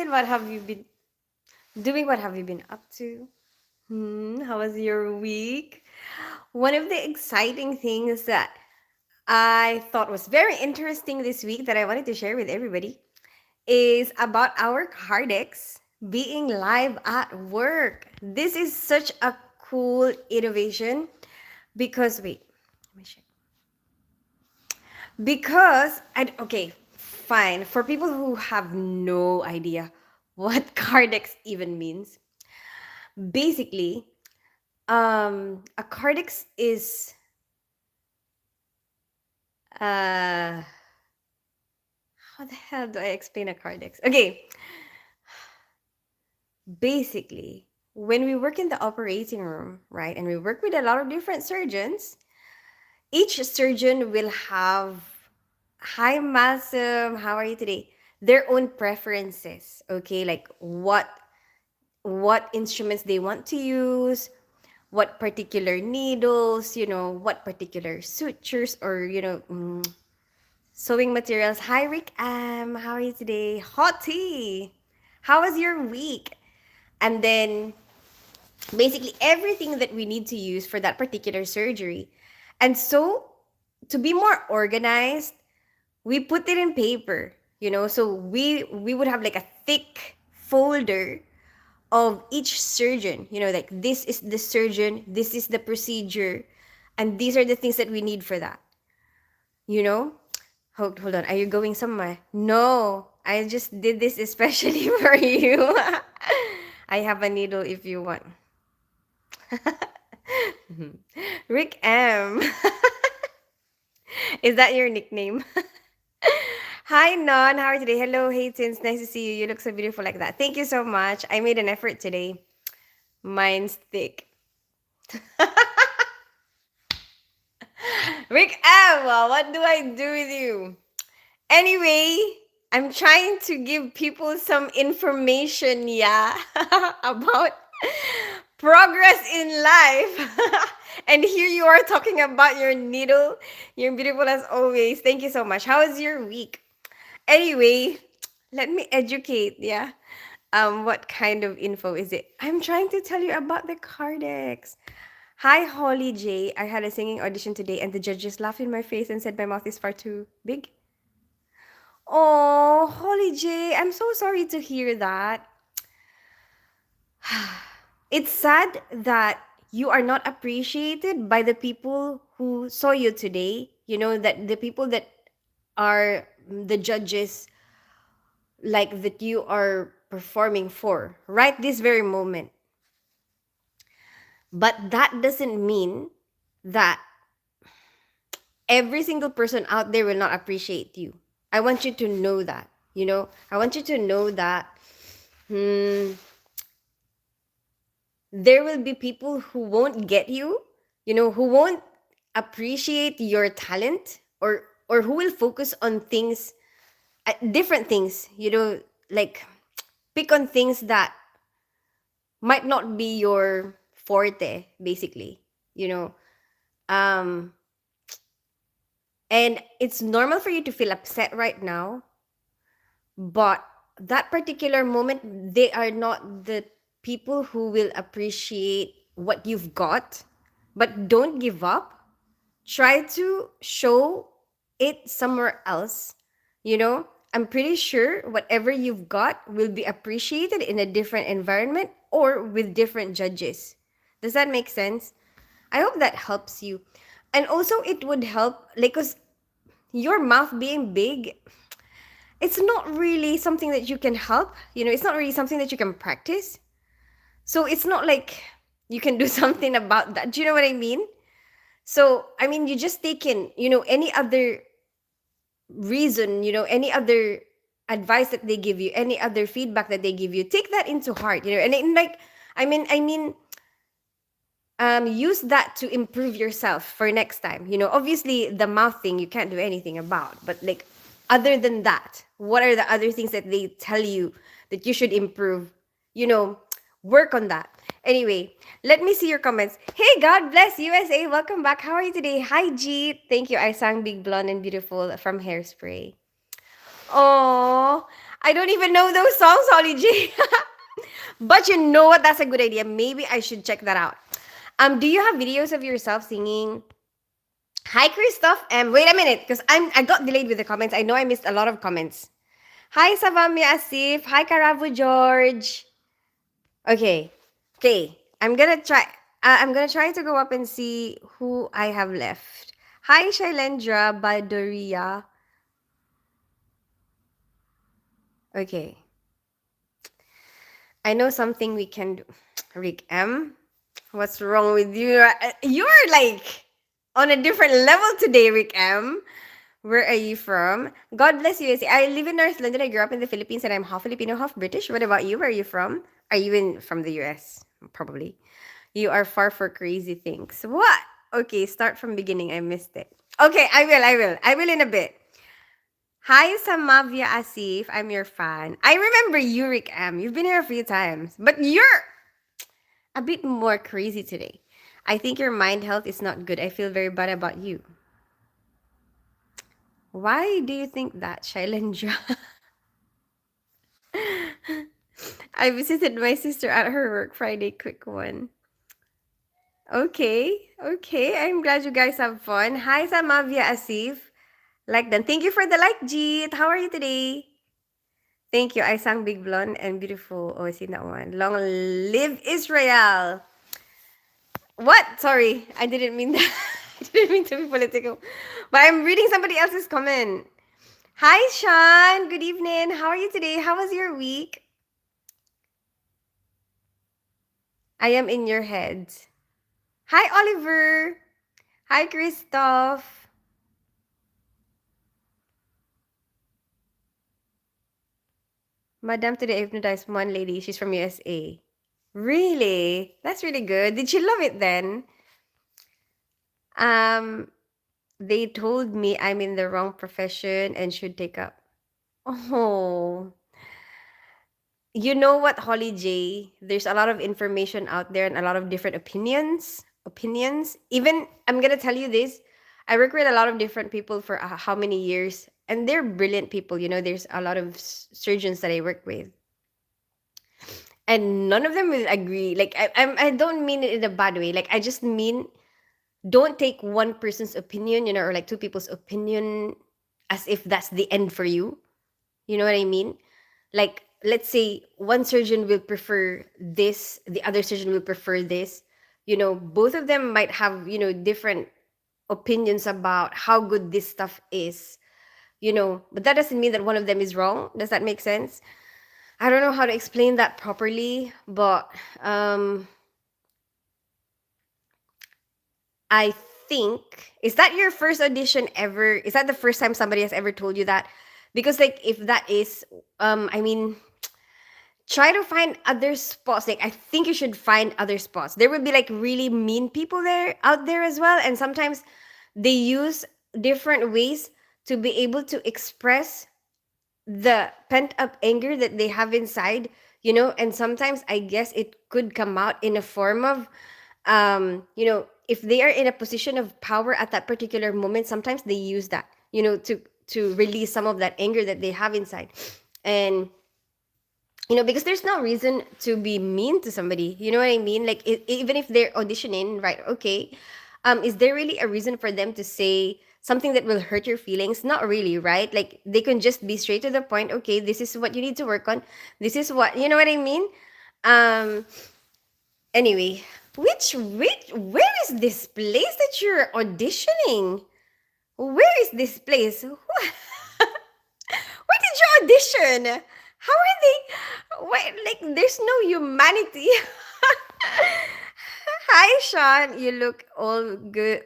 good. What have you been doing? What have you been up to? How was your week? One of the exciting things that I thought was very interesting this week that I wanted to share with everybody is about our Kardex being live at work. This is such a cool innovation because wait, let me check. Because I okay, fine. For people who have no idea what Kardex even means, basically, a Kardex is uh how the hell do I explain a Kardex? Okay, basically, when we work in the operating room, right, and we work with a lot of different surgeons, each surgeon will have, hi, Masum, how are you today? Their own preferences, okay, like what instruments they want to use, what particular needles, what particular sutures or, sewing materials. Hi, Rick how are you today? Hot tea. How was your week? And then basically everything that we need to use for that particular surgery. And so to be more organized, we put it in paper, so we would have like a thick folder of each surgeon, like this is the surgeon, this is the procedure, and these are the things that we need for that, you know hold on, are you going somewhere? No, I just did this especially for you. I have a needle if you want. Rick M. Is that your nickname? Hi, Non. How are you today? Hello, Haytins. Nice to see you. You look so beautiful like that. Thank you so much. I made an effort today. Mine's thick. Rick M, what do I do with you? Anyway, I'm trying to give people some information, yeah, about progress in life. And here you are talking about your needle. You're beautiful as always. Thank you so much. How was your week? Anyway, let me educate, yeah. What kind of info is it? I'm trying to tell you about the Kardex. Hi, Holly J. I had a singing audition today, and the judges laughed in my face and said my mouth is far too big. Oh, Holly J, I'm so sorry to hear that. It's sad that you are not appreciated by the people who saw you today. That the people that are the judges, like that you are performing for right this very moment. But that doesn't mean that every single person out there will not appreciate you. I want you to know that, I want you to know that there will be people who won't get you, who won't appreciate your talent, or who will focus on things, different things, like pick on things that might not be your forte, basically, um and it's normal for you to feel upset right now, but that particular moment, they are not the people who will appreciate what you've got. But don't give up. Try to show it somewhere else. I'm pretty sure whatever you've got will be appreciated in a different environment or with different judges. Does that make sense? I hope that helps you. And also, it would help, like, because your mouth being big, it's not really something that you can help. It's not really something that you can practice. So it's not like you can do something about that. Do you know what I mean? So, I mean, you just take in, any other reason, any other advice that they give you, any other feedback that they give you, take that into heart, and like, use that to improve yourself for next time. Obviously the mouth thing you can't do anything about, but like, other than that, what are the other things that they tell you that you should improve? Work on that. Anyway, let me see your comments. Hey, God bless USA. Welcome back. How are you today? Hi, Jeet. Thank you. I sang Big Blonde and Beautiful from Hairspray. Oh, I don't even know those songs, Holly J. But you know what? That's a good idea. Maybe I should check that out. Do you have videos of yourself singing? Hi, Christoph. Wait a minute, because I got delayed with the comments. I know I missed a lot of comments. Hi, Savamya Asif. Hi, Karavu George. Okay, okay. I'm gonna try to go up and see who I have left. Hi, Shailendra Badoria. Okay, I know something we can do. Rick M, what's wrong with you? You're like on a different level today, Rick M. Where are you from? God bless you. I live in North London. I grew up in the Philippines and I'm half Filipino, half British. What about you? Where are you from? Are you from the US? Probably. You are far for crazy things. What? Okay, start from beginning. I missed it. Okay, I will in a bit. Hi, Samavia Asif. I'm your fan. I remember you, Rick M. You've been here a few times, but you're a bit more crazy today. I think your mind health is not good. I feel very bad about you. Why do you think that, Shailendra? I visited my sister at her work Friday. Quick one. Okay, okay. I'm glad you guys have fun. Hi, Samavia Asif. Like done. Thank you for the like, Jeet. How are you today? Thank you. I sang Big Blonde and Beautiful. Oh, I seen that one. Long live Israel. What? Sorry, I didn't mean that. I didn't mean to be political. But I'm reading somebody else's comment. Hi, Sean. Good evening. How are you today? How was your week? I am in your head. Hi, Oliver. Hi, Christoph. Madam today hypnotized one lady. She's from USA. Really? That's really good. Did she love it then? Um, they told me I'm in the wrong profession and should take up. Oh, you know what, Holly J? There's a lot of information out there and a lot of different opinions. Opinions. Even I'm gonna tell you this. I work with a lot of different people for how many years, and they're brilliant people. You know, there's a lot of surgeons that I work with, and none of them will agree. Like I don't mean it in a bad way. Like I just mean don't take one person's opinion, you know, or like two people's opinion as if that's the end for you. You know what I mean? Like, let's say one surgeon will prefer this, the other surgeon will prefer this. You know, both of them might have, you know, different opinions about how good this stuff is, you know, but that doesn't mean that one of them is wrong. Does that make sense? I don't know how to explain that properly, but I think, is that your first audition ever? Is that the first time somebody has ever told you that? Because like if that is, I mean, try to find other spots. Like I think you should find other spots. There will be like really mean people there out there as well, and sometimes they use different ways to be able to express the pent up anger that they have inside, you know, and sometimes I guess it could come out in a form of you know, if they are in a position of power at that particular moment, sometimes they use that, you know, to release some of that anger that they have inside. And you know, because there's no reason to be mean to somebody, you know what I mean? Like even if they're auditioning, right? Okay, is there really a reason for them to say something that will hurt your feelings? Not really, right? Like they can just be straight to the point. Okay, this is what you need to work on. This is what, you know what I mean? um Anyway, which where is this place that you're auditioning? Where is this place? Where did you audition? How are they? Wait, like there's no humanity. Hi, Sean. You look all good,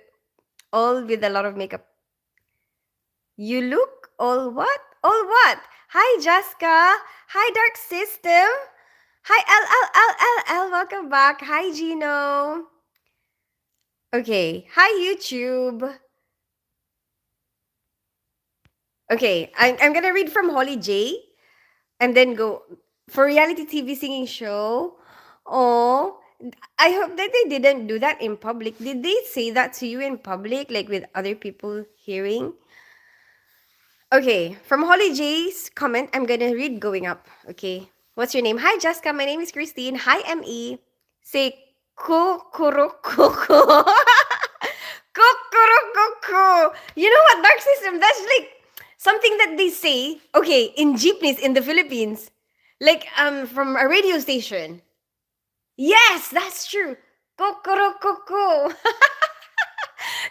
all with a lot of makeup. You look all what? All what? Hi, Jessica. Hi, Dark System. Hi, L L L L L. Welcome back. Hi, Gino. Okay. Hi, YouTube. Okay. I'm gonna read from Holly J and then go for reality TV singing show. Oh, I hope that they didn't do that in public. Did they say that to you in public, like with other people hearing? Okay, from Holly J's comment, I'm gonna read going up. Okay. What's your name? Hi, Jessica. My name is Christine. Hi, ME. Say kukurukoko. Kukurukoko. You know what, Dark System? That's like something that they say, okay, in jeepneys in the Philippines. Like from a radio station. Yes, that's true. Kukurukoko.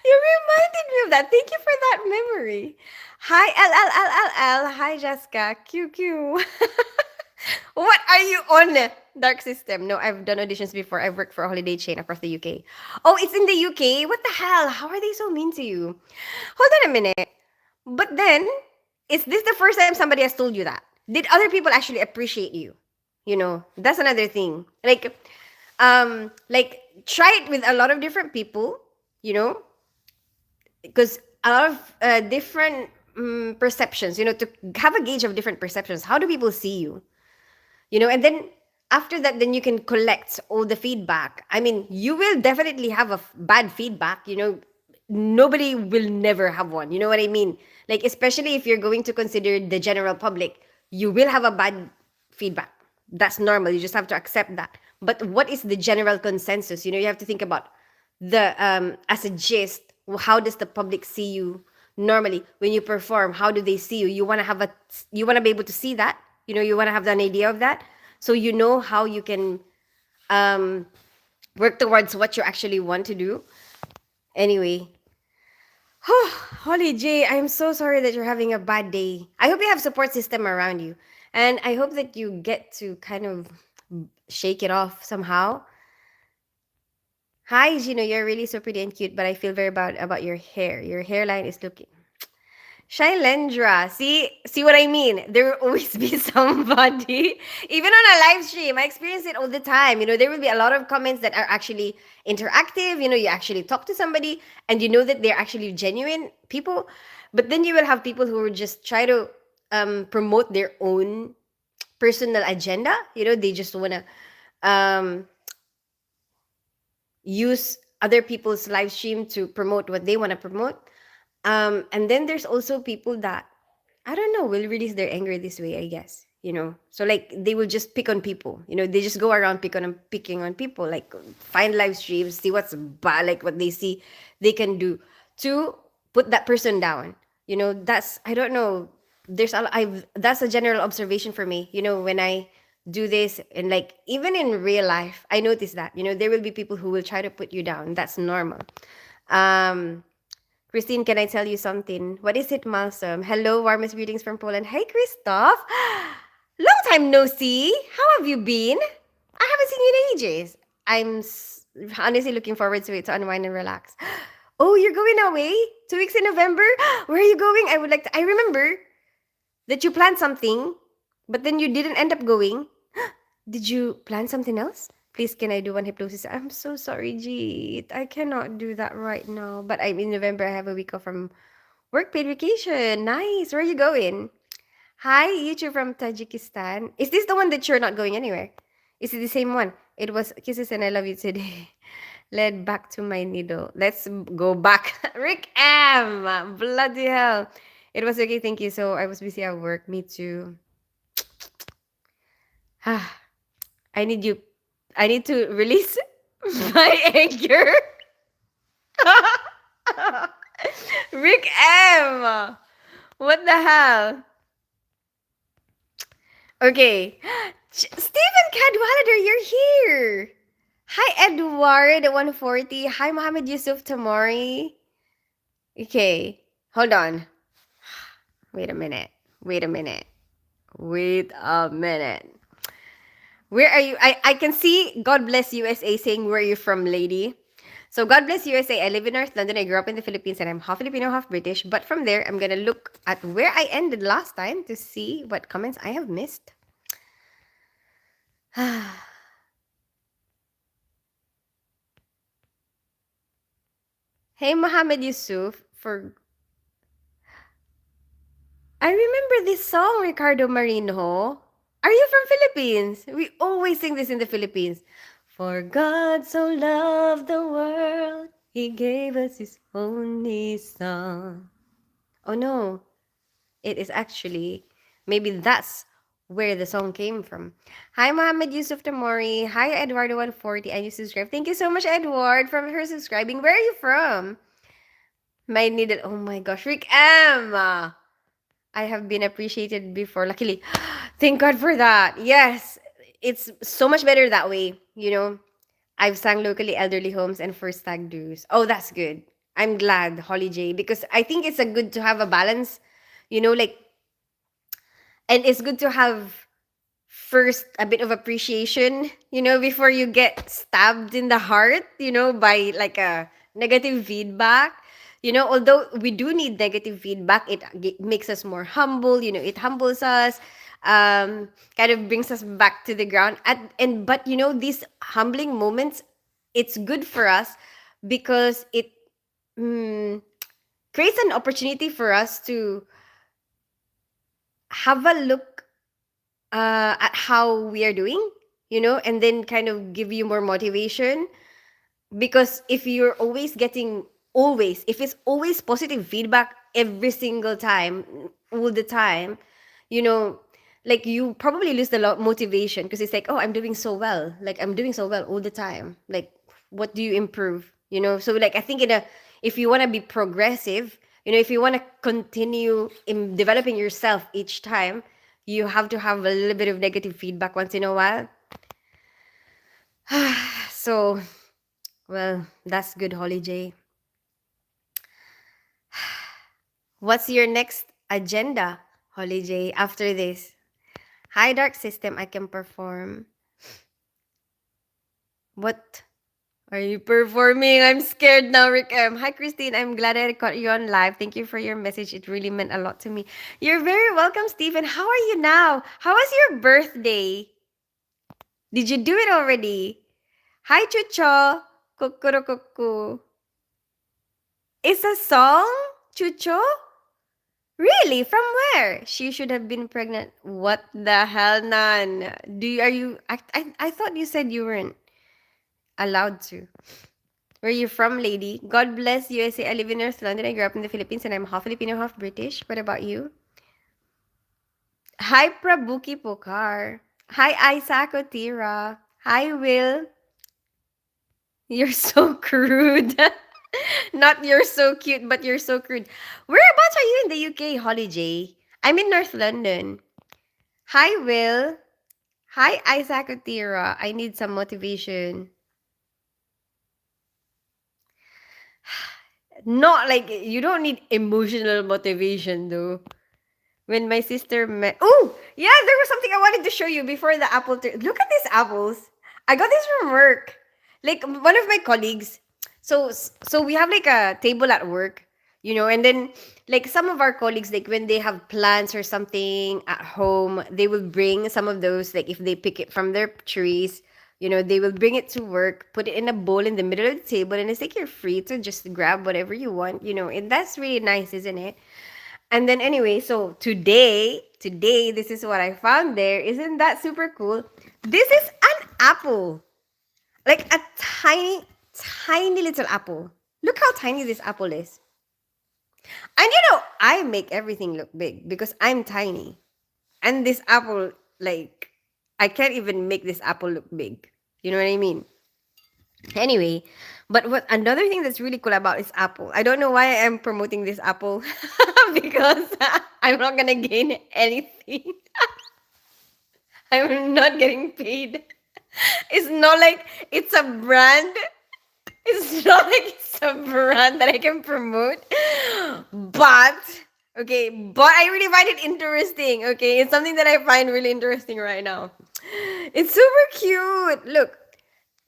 You reminded me of that. Thank you for that memory. Hi, L L L L L. Hi, Jessica. Q Q. What are you on? Dark System. No, I've done auditions before. I've worked for a holiday chain across the UK. Oh, it's in the UK? What the hell? How are they so mean to you? Hold on a minute. But then, is this the first time somebody has told you that? Did other people actually appreciate you? You know, that's another thing. Like try it with a lot of different people, you know, because a lot of different perceptions, you know, to have a gauge of different perceptions. How do people see you? You know, and then after that, then you can collect all the feedback. I mean, you will definitely have a bad feedback, you know, nobody will never have one. You know what I mean? Like, especially if you're going to consider the general public, you will have a bad feedback. That's normal. You just have to accept that. But what is the general consensus? You know, you have to think about the as a gist, how does the public see you normally when you perform? How do they see you? You want to have a, you want to be able to see that, you know, you want to have an idea of that, so you know how you can um work towards what you actually want to do. Anyway, Holly J, I'm so sorry that you're having a bad day. I hope you have support system around you, and I hope that you get to kind of shake it off somehow. Hi, Gino, you're really so pretty and cute, but I feel very bad about your hair. Your hairline is looking. Shailendra, see what I mean? There will always be somebody, even on a live stream. I experience it all the time. You know, there will be a lot of comments that are actually interactive. You know, you actually talk to somebody and you know that they're actually genuine people. But then you will have people who will just try to promote their own personal agenda. You know, they just want to um, use other people's live stream to promote what they want to promote. And then there's also people that I don't know will release their anger this way, I guess. You know, so like they will just pick on people. You know, they just go around picking on people. Like find live streams, see what's bad, like what they see they can do to put that person down. You know, that's I don't know. There's a I that's a general observation for me. You know, when I do this and like even in real life, I notice that you know there will be people who will try to put you down. That's normal. Um, Christine, can I tell you something? What is it, Malcolm? Hello, warmest greetings from Poland. Hey, Christoph. Long time no see. How have you been? I haven't seen you in ages. Honestly looking forward to it to unwind and relax. Oh, you're going away? 2 weeks in November? Where are you going? I would like to. I remember that you planned something, but then you didn't end up going. Did you plan something else? Please, can I do one hypnosis? I'm so sorry, Jeet. I cannot do that right now. But I'm in November. I have a week off from work paid vacation. Nice. Where are you going? Hi, YouTube from Tajikistan. Is this the one that you're not going anywhere? Is it the same one? It was kisses and I love you today. Led back to my needle. Let's go back. Rick M. Bloody hell. It was okay. Thank you. So I was busy at work. Me too. I need you. I need to release my anger. Rick M. What the hell? Okay. Stephen Cadwallader, you're here. Hi, Edward 140. Hi, Mohammed Yusuf Tamori. Okay. Hold on. Wait a minute. Wait a minute. Wait a minute. Where are you? I can see God bless USA saying, where are you from, lady? So God bless USA. I live in North London. I grew up in the Philippines and I'm half Filipino, half British. But from there, I'm going to look at where I ended last time to see what comments I have missed. Hey, Mohammed Yusuf. I remember this song, Ricardo Marino. Are you from Philippines? We always sing this in the Philippines. For God so loved the world, He gave us His only Son. Oh no. It is actually, maybe that's where the song came from. Hi, Mohammed Yusuf Tamori. Hi, Eduardo140. And you subscribe. Thank you so much, Edward, from her subscribing. Where are you from? My needed. Oh my gosh, Rick M. I have been appreciated before. Luckily, thank God for that. Yes, it's so much better that way. I've sang locally elderly homes and for stag do's. Oh, that's good. I'm glad, Holly J, because I think it's a good to have a balance, like, and it's good to have first a bit of appreciation, before you get stabbed in the heart, by like a negative feedback. Although we do need negative feedback, it makes us more humble, it humbles us, kind of brings us back to the ground. But these humbling moments, it's good for us because it mm, creates an opportunity for us to have a look at how we are doing, and then kind of give you more motivation. Because if you're always getting, always, if it's always positive feedback every single time, all the time, you know, like you probably lose the motivation because it's like, oh, I'm doing so well. Like I'm doing so well all the time. Like, what do you improve? So like I think if you want to be progressive, if you want to continue in developing yourself each time, you have to have a little bit of negative feedback once in a while. So, well, that's good, Holly J. What's your next agenda, Holly J, after this? Hi, Dark System, I can perform. What are you performing? I'm scared now, Rick M. Hi, Christine. I'm glad I caught you on live. Thank you for your message. It really meant a lot to me. You're very welcome, Stephen. How are you now? How was your birthday? Did you do it already? Hi, Chucho. Kukuro kuku. It's a song, Chucho? Really? From where? She should have been pregnant. What the hell, Nan? Are you? I thought you said you weren't allowed to. Where you from, lady? God bless USA. I live in North London. I grew up in the Philippines, and I'm half Filipino, half British. What about you? Hi, Prabuki Pokar. Hi, Isako Tira. Hi, Will. You're so crude. Not you're so cute, but you're so crude. Whereabouts are you in the UK, Holly J? I'm in North London. Hi, Will. Hi, Isaac Otira. I need some motivation. Not like you don't need emotional motivation though. When my sister met, oh yeah, there was something I wanted to show you before the apple. Look at these apples. I got this from work. Like one of my colleagues. So we have like a table at work, and then like some of our colleagues, like when they have plants or something at home, they will bring some of those. Like if they pick it from their trees, they will bring it to work, put it in a bowl in the middle of the table, and it's like you're free to just grab whatever you want, and that's really nice, isn't it? And then anyway, so today, this is what I found there. Isn't that super cool? This is an apple. Like a tiny, tiny little apple. Look how tiny this apple is. And I make everything look big because I'm tiny. And this apple, like, I can't even make this apple look big. You know what I mean? Anyway, but what another thing that's really cool about is Apple. I don't know why I'm promoting this Apple because I'm not gonna gain anything. I'm not getting paid. It's not like it's a brand. It's not like it's a brand that I can promote. But but I really find it interesting. Okay, it's something that I find really interesting right now. It's super cute. Look,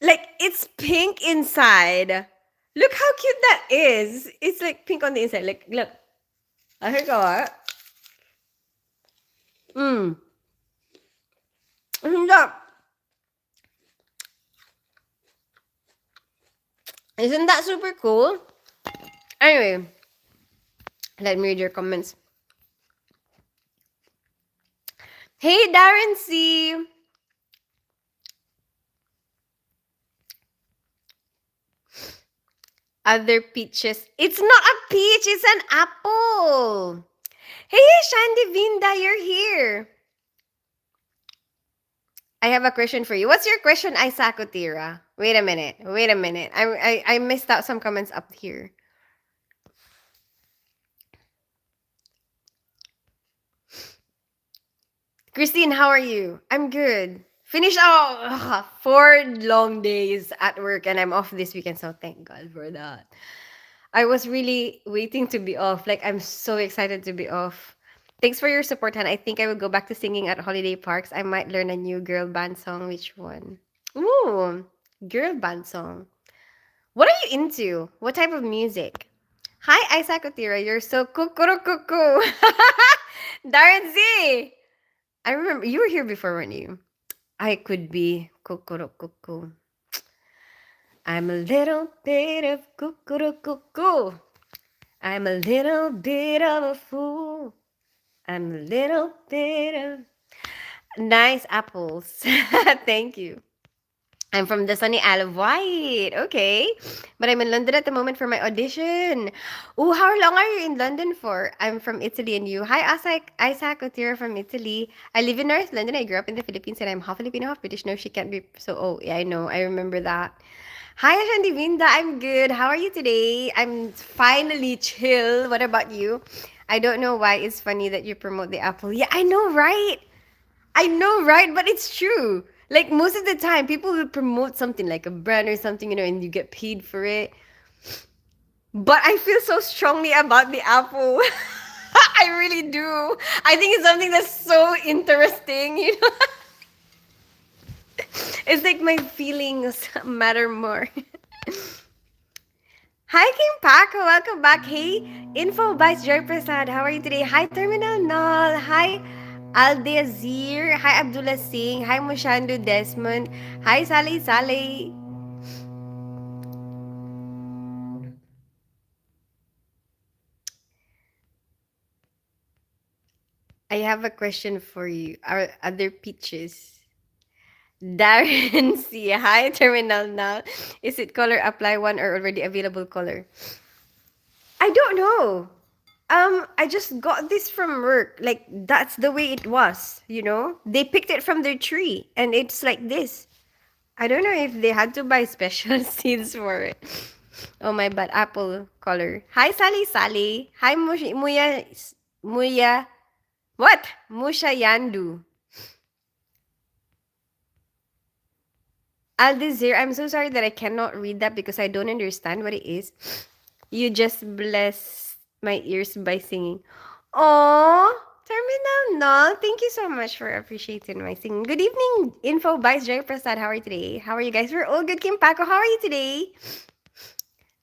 like it's pink inside. Look how cute that is. It's like pink on the inside. Like, look. I heard what? Mm. Isn't that, isn't that super cool? Anyway, let me read your comments. Hey, Darren C. Other peaches. It's not a peach, it's an apple. Hey, Shandy Vinda, you're here. I have a question for you. What's your question, Isakotira? Wait a minute. Wait a minute. I missed out some comments up here. Christine, how are you? I'm good. Finished 4 long days at work and I'm off this weekend, so thank God for that. I was really waiting to be off. Like I'm so excited to be off. Thanks for your support, Han. I think I will go back to singing at holiday parks. I might learn a new girl band song. Which one? Ooh, girl band song. What are you into? What type of music? Hi, Isaac Otira. You're so kukuru kuku. Darren Z. I remember you were here before, weren't you? I could be kukuru kuku. I'm a little bit of kukuru kuku. I'm a little bit of a fool. I'm a little bit of nice apples. Thank you. I'm from the sunny Isle of Wight. Okay. But I'm in London at the moment for my audition. Oh, how long are you in London for? I'm from Italy and you. Hi, Isaac Otira from Italy. I live in North London. I grew up in the Philippines and I'm half Filipino, half British. No, she can't be. So, oh, yeah, I know. I remember that. Hi, Ashandi Vinda. I'm good. How are you today? I'm finally chill. What about you? I don't know why it's funny that you promote the Apple. Yeah, I know, right? I know, right? But it's true. Like most of the time, people will promote something like a brand or something, and you get paid for it. But I feel so strongly about the Apple. I really do. I think it's something that's so interesting. It's like my feelings matter more. Hi, King Paco. Welcome back. Hey, Info Vice Joy Prasad. How are you today? Hi, Terminal Null. Hi, Aldezir. Hi, Abdullah Singh. Hi, Mushando Desmond. Hi, Saleh Saleh. I have a question for you. Are other peaches? Darren C. Hi, Terminal Null. Is it color apply one or already available color? I don't know. I just got this from work. Like that's the way it was. They picked it from their tree and it's like this. I don't know if they had to buy special seeds for it. Oh my bad, apple color. Hi Sally Sally. Hi Muya. What? Musha Yandu. Aldezir, I'm so sorry that I cannot read that because I don't understand what it is. You just bless my ears by singing. Oh, Terminal Null, thank you so much for appreciating my singing. Good evening, Info Vice Jay Prasad. How are you today? How are you guys? We're all good. Kim Paco, how are you today?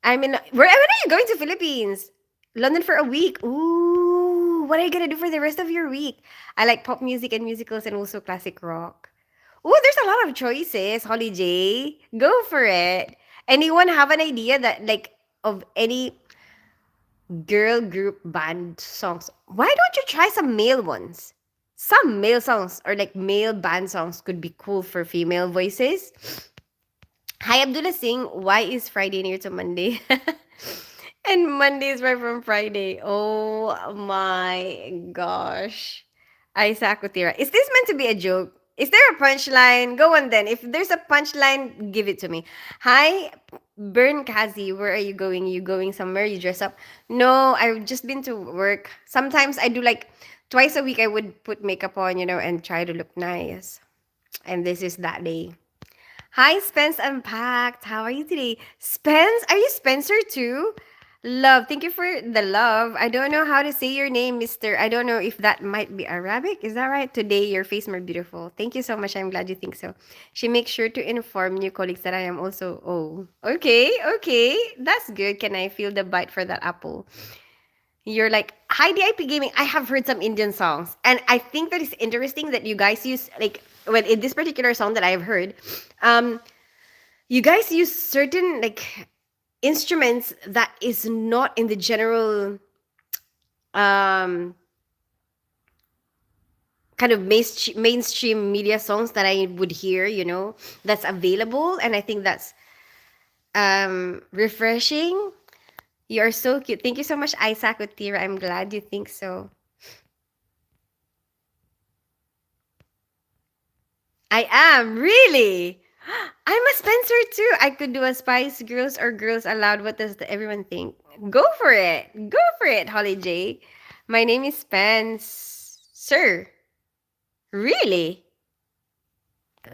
When are you going to Philippines? London for a week. Ooh, what are you gonna do for the rest of your week? I like pop music and musicals and also classic rock. Ooh, there's a lot of choices, Holly J. Go for it. Anyone have an idea that like of any girl group band songs? Why don't you try some male ones? Some male songs or like male band songs could be cool for female voices. Hi Abdullah Singh, why is Friday near to Monday? And Monday is right from Friday. Oh my gosh. Isaac Utira. Is this meant to be a joke? Is there a punchline? Go on then. If there's a punchline, give it to me. Hi, Bern Kazi. Where are you going? You going somewhere? You dress up? No, I've just been to work. Sometimes I do like twice a week I would put makeup on, and try to look nice. And this is that day. Hi, Spence Unpacked. How are you today? Spence, are you Spencer too? Love. Thank you for the love. I don't know how to say your name, Mister. I don't know if that might be Arabic. Is that right? Today, your face more beautiful. Thank you so much. I'm glad you think so. She makes sure to inform new colleagues that I am also. Oh, okay, okay. That's good. Can I feel the bite for that apple? You're like, hi, DIP Gaming. I have heard some Indian songs. And I think that it's interesting that you guys use, like, well, in this particular song that I've heard, um, you guys use certain, like, instruments that is not in the general um kind of mainstream media songs that I would hear, that's available. And I think that's refreshing. You are so cute. Thank you so much, Isaac Utira. I'm glad you think so. I am, really. I'm a Spencer too. I could do a Spice Girls or Girls Aloud. What does everyone think? Go for it. Go for it, Holly J. My name is Spence. Sir. Really?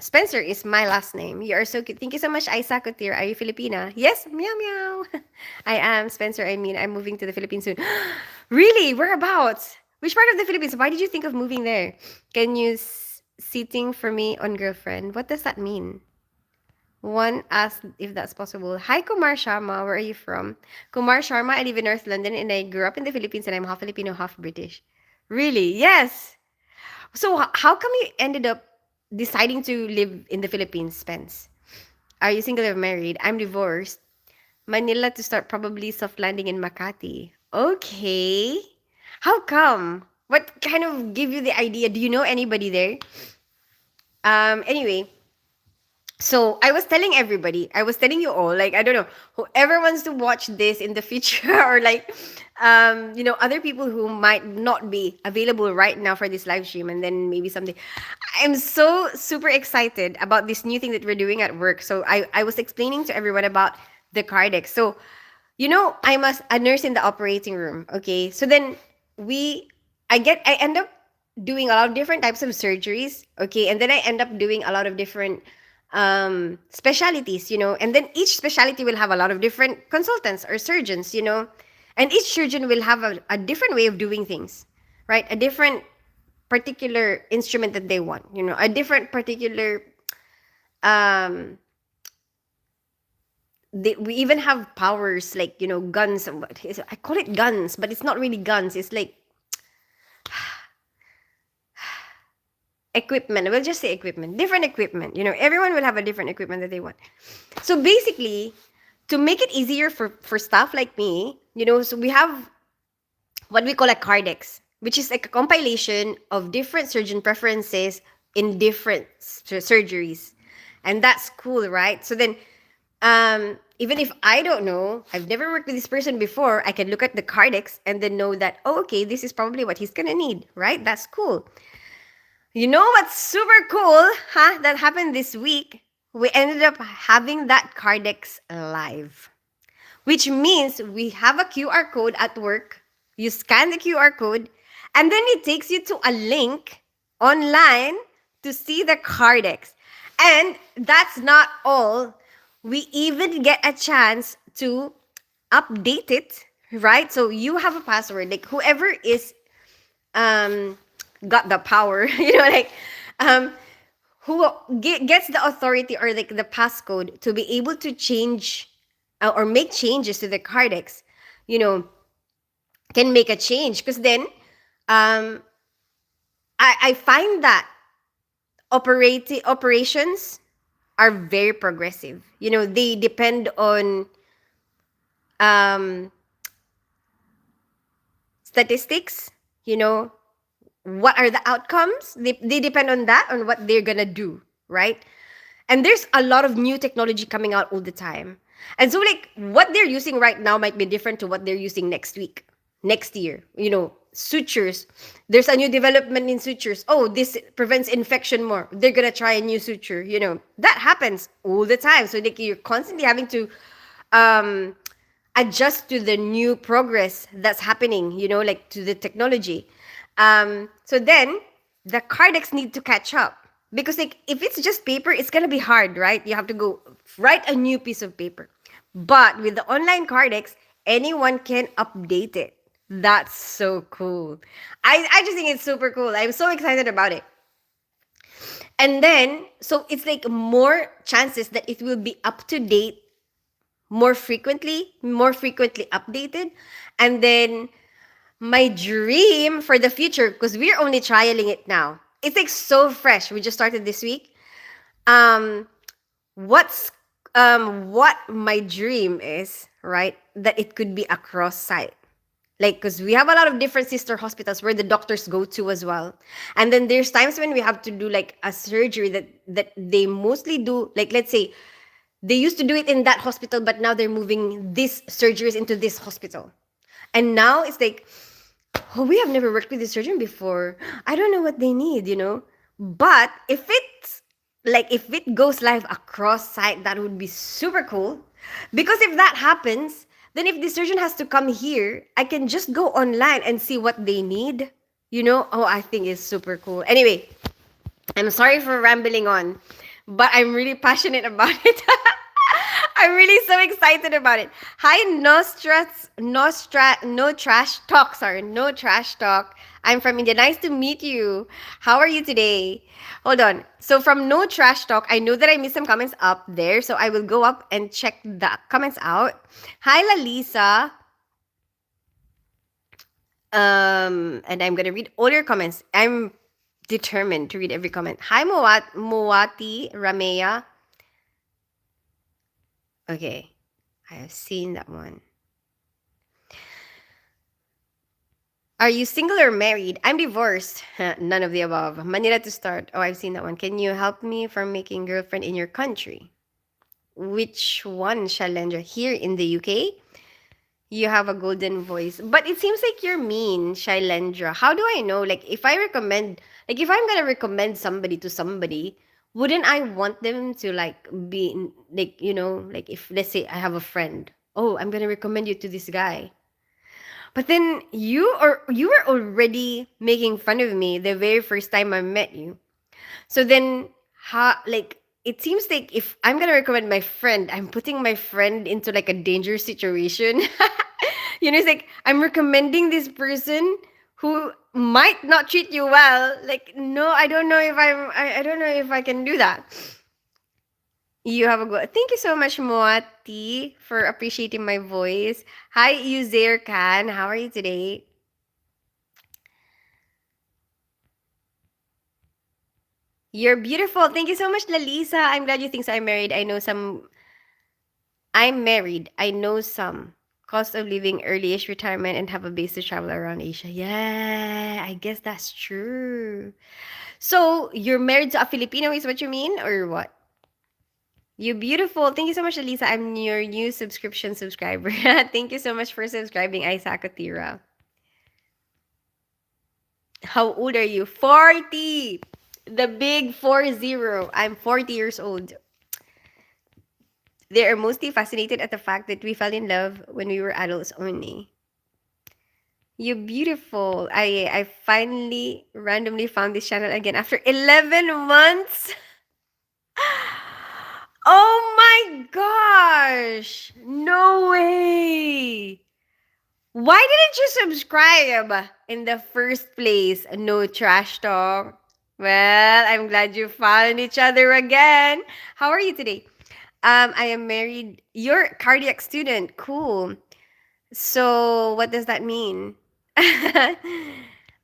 Spencer is my last name. You are so cute. Thank you so much, Isa Kutir. Are you Filipina? Yes, meow meow. I am Spencer. I mean, I'm moving to the Philippines soon. Really? Whereabouts? Which part of the Philippines? Why did you think of moving there? Can you seating for me on girlfriend? What does that mean? One asked if that's possible. Hi, Kumar Sharma. Where are you from? Kumar Sharma. I live in North London and I grew up in the Philippines and I'm half Filipino, half British. Really? Yes. So, how come you ended up deciding to live in the Philippines, Spence? Are you single or married? I'm divorced. Manila to start, probably soft landing in Makati. Okay. How come? What kind of gave you the idea? Do you know anybody there? Anyway, so I was telling everybody, I was telling you all, like, I don't know, whoever wants to watch this in the future or like, other people who might not be available right now for this live stream and then maybe someday. I'm so super excited about this new thing that we're doing at work. So I was explaining to everyone about the Kardex. So, I'm a nurse in the operating room. Okay. So then we, I end up doing a lot of different types of surgeries. Okay. And then I end up doing a lot of different specialities, and then each specialty will have a lot of different consultants or surgeons, and each surgeon will have a different way of doing things, right? A different particular instrument that they want, a different particular um we even have powers like guns. I call it guns, but it's not really guns. It's like equipment. We'll just say equipment, different equipment. Everyone will have a different equipment that they want. So basically, to make it easier for staff like me, so we have what we call a Kardex, which is like a compilation of different surgeon preferences in different surgeries. And that's cool, right? So then, even if I don't know, I've never worked with this person before, I can look at the Kardex and then know that, oh, okay, this is probably what he's gonna need, right? That's cool. You know what's super cool, huh? That happened this week. We ended up having that Kardex live, which means we have a QR code at work. You scan the QR code, and then it takes you to a link online to see the Kardex. And that's not all. We even get a chance to update it, right? So you have a password, like whoever is got the power, like um who gets the authority or like the passcode to be able to change or make changes to the Kardex, can make a change. Because then I find that operations are very progressive. They depend on statistics, what are the outcomes. They depend on that, on what they're gonna do, right? And there's a lot of new technology coming out all the time. And so like what they're using right now might be different to what they're using next week, next year. Sutures. There's a new development in sutures. Oh, this prevents infection more. They're gonna try a new suture. That happens all the time. So like you're constantly having to adjust to the new progress that's happening, like to the technology. So then the Kardex need to catch up. Because like if it's just paper, it's gonna be hard, right? You have to go write a new piece of paper. But with the online Kardex, anyone can update it. That's so cool. I just think it's super cool. I'm so excited about it. And then, so it's like more chances that it will be up to date more frequently updated. And then my dream for the future, because we're only trialing it now. It's like so fresh. We just started this week. What's what my dream is, right? That it could be a cross site. Like, because we have a lot of different sister hospitals where the doctors go to as well. And then there's times when we have to do like a surgery that they mostly do, like let's say they used to do it in that hospital, but now they're moving these surgeries into this hospital. And now it's like, oh, we have never worked with this surgeon before. I don't know what they need, But if it's Like if it goes live across site, that would be super cool. Because if that happens, then if the surgeon has to come here, I can just go online and see what they need. Oh, I think it's super cool. Anyway, I'm sorry for rambling on, but I'm really passionate about it. I'm really so excited about it. Hi, no trash talk. Sorry, no trash talk. I'm from India. Nice to meet you. How are you today? Hold on. So from no trash talk, I know that I missed some comments up there, so I will go up and check the comments out. Hi, Lalisa. And I'm gonna read all your comments. I'm determined to read every comment. Hi, Moati Ramea. Okay, I have seen that one. Are you single or married? I'm divorced. None of the above. Manila to start. Oh, I've seen that one. Can you help me from making girlfriend in your country? Which one, Shalendra? Here in the UK? You have a golden voice. But it seems like you're mean, Shailendra. How do I know? Like, if I'm gonna recommend somebody to somebody, wouldn't I want them to, like, like, like if, let's say, I have a friend. Oh, I'm gonna recommend you to this guy. But then you were already making fun of me the very first time I met you. So then, like, it seems like if I'm gonna recommend my friend, I'm putting my friend into like a dangerous situation. It's like I'm recommending this person who might not treat you well. Like, no, I don't know if I don't know if I can do that. You have a good. Thank you so much, Moati, for appreciating my voice. Hi, Uzair Khan. How are you today? You're beautiful. Thank you so much, Lalisa. I'm glad you think so. I'm married. I know some. I'm married. I know some. Cost of living, early-ish retirement, and have a base to travel around Asia. Yeah, I guess that's true. So you're married to a Filipino, is what you mean, or what? You beautiful. Thank you so much, Elisa. I'm your new subscription subscriber. Thank you so much for subscribing, Isakotira. How old are you? 40. The big 40. I'm 40 years old. They are mostly fascinated at the fact that we fell in love when we were adults only. You're beautiful. I finally randomly found this channel again after 11 months. Oh my gosh! No way! Why didn't you subscribe in the first place? No trash talk. Well, I'm glad you found each other again. How are you today? I am married. You're a cardiac student. Cool. So, what does that mean? I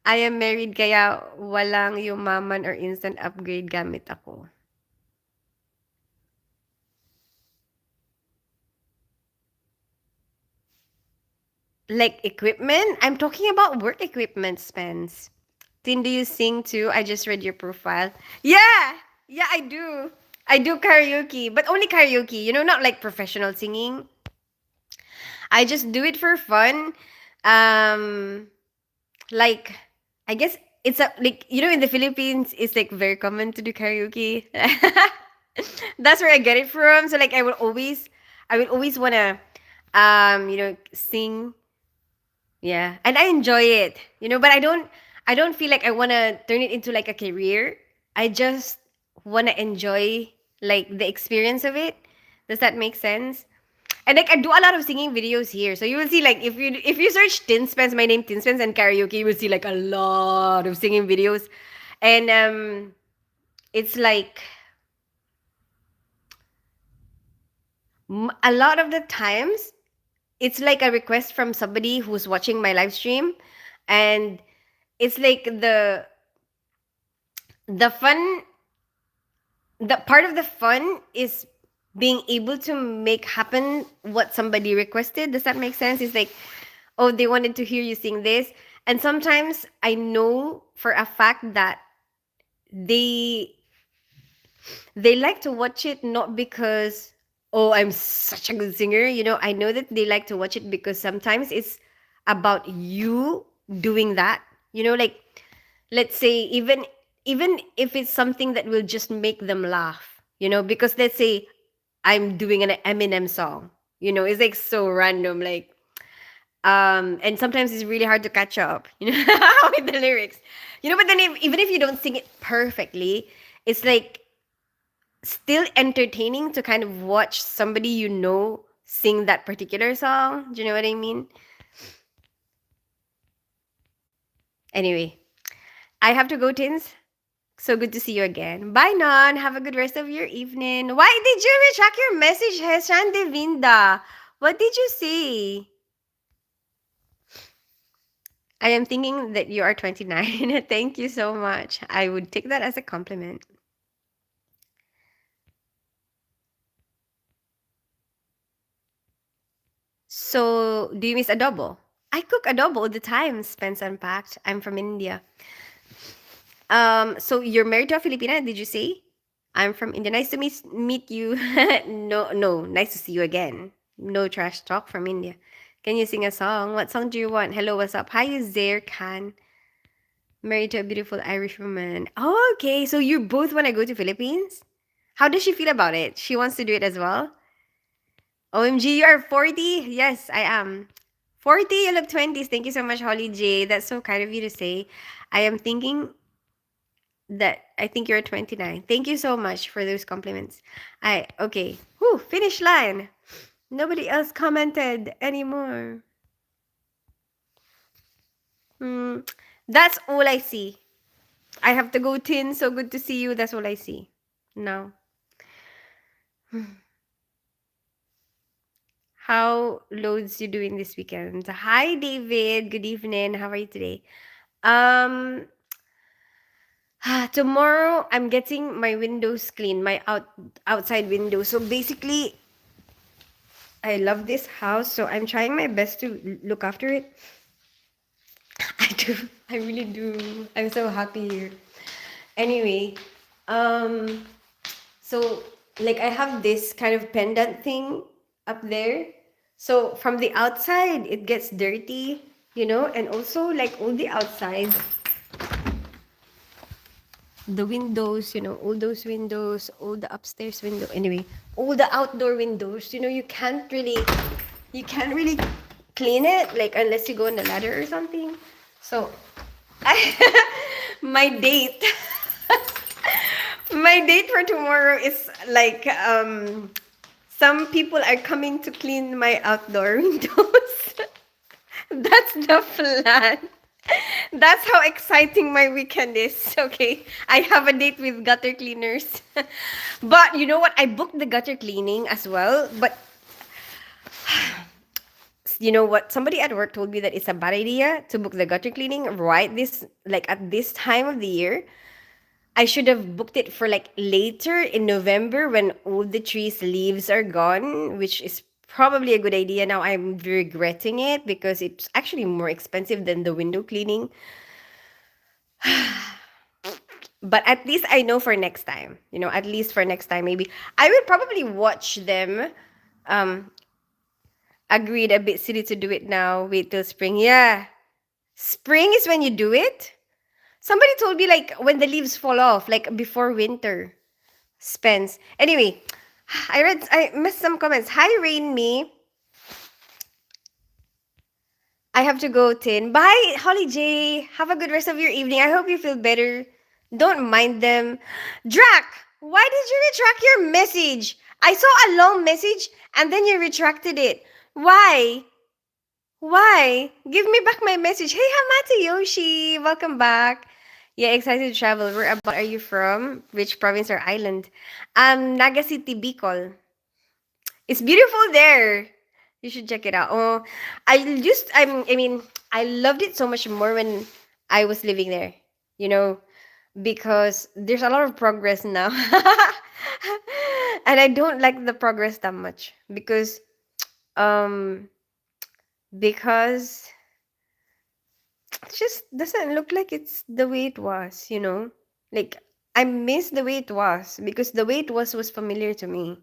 am married kaya walang yumaman or instant upgrade gamit ako. Like equipment? I'm talking about work equipment, Spence. Tin, do you sing too? I just read your profile. Yeah! Yeah, I do. I do karaoke, but only karaoke, not like professional singing. I just do it for fun. Um, like, I guess it's like, in the Philippines, it's like very common to do karaoke. That's where I get it from. So like, I will always wanna, sing. Yeah, and I enjoy it, but I don't feel like I wanna turn it into like a career. I just wanna enjoy like the experience of it. Does that make sense? And like I do a lot of singing videos here, so you will see like if you search Tin Spence, my name Tin Spence and karaoke, you will see like a lot of singing videos, and it's like a lot of the times it's like a request from somebody who's watching my live stream, and it's like the fun the part of the fun is being able to make happen what somebody requested. Does that make sense? It's like, oh, they wanted to hear you sing this, and sometimes I know for a fact that they they like to watch it not because, oh, I'm such a good singer. I know that they like to watch it because sometimes it's about you doing that. Like, let's say, even even if it's something that will just make them laugh, because let's say I'm doing an Eminem song, it's like so random, like, and sometimes it's really hard to catch up, with the lyrics, but then even if you don't sing it perfectly, it's like still entertaining to kind of watch somebody sing that particular song. Do you know what I mean? Anyway, I have to go, Tins. So good to see you again. Bye, Non. Have a good rest of your evening. Why did you retract your message, Heshan Devinda? What did you say? I am thinking that you are 29. Thank you so much. I would take that as a compliment. So, do you miss adobo? I cook adobo all the time, Spence Unpacked. I'm from India. So you're married to a Filipina, did you say? I'm from India. Nice to meet you. No, nice to see you again. No trash talk from India. Can you sing a song? What song do you want? Hello, what's up? Hi, Zaire Khan. Married to a beautiful Irish woman. Oh, okay. So you both want to go to Philippines? How does she feel about it? She wants to do it as well? OMG, you are 40? Yes, I am. 40, you look 20s. Thank you so much, Holly J. That's so kind of you to say. I am thinking that I think you're 29. Thank you so much for those compliments. Okay. Whew, finish line. Nobody else commented anymore. Hmm. That's all I see. I have to go, Tin. So good to see you. That's all I see. No. How loads you doing this weekend? Hi, David. Good evening. How are you today? Um, tomorrow I'm getting my windows clean, my outside window. So basically, I love this house, so I'm trying my best to look after it. I do. I really do. I'm so happy here. Anyway, um, so like I have this kind of pendant thing up there. So from the outside, it gets dirty, and also like all the outside, the windows, all those windows, all the upstairs window. Anyway, all the outdoor windows, you can't really clean it like unless you go on the ladder or something. So my date my date for tomorrow is like some people are coming to clean my outdoor windows. That's the plan. That's how exciting my weekend is. Okay. I have a date with gutter cleaners. But you know what? I booked the gutter cleaning as well. But you know what? Somebody at work told me that it's a bad idea to book the gutter cleaning right this, like at this time of the year. I should have booked it for like later in November when all the trees' leaves are gone, which is probably a good idea. Now I'm regretting it because it's actually more expensive than the window cleaning. But at least I know for next time. At least for next time, maybe I will probably watch them. Um, Agreed, a bit silly to do it now. Wait till spring. Yeah, spring is when you do it. Somebody told me like when the leaves fall off, like before winter. Spence. Anyway, I missed some comments. Hi, Rain Me. I have to go, Tin. Bye, Holly J. Have a good rest of your evening. I hope you feel better. Don't mind them. Drac, why did you retract your message? I saw a long message and then you retracted it. Why? Why? Give me back my message. Hey, Hamata Yoshi. Welcome back. Yeah, excited to travel. Where about are you from? Which province or island? Naga City, Bicol. It's beautiful there. You should check it out. Oh, I mean, I loved it so much more when I was living there, you know, because there's a lot of progress now. And I don't like the progress that much um because it just doesn't look like it's the way it was. Like I miss the way it was because the way it was familiar to me.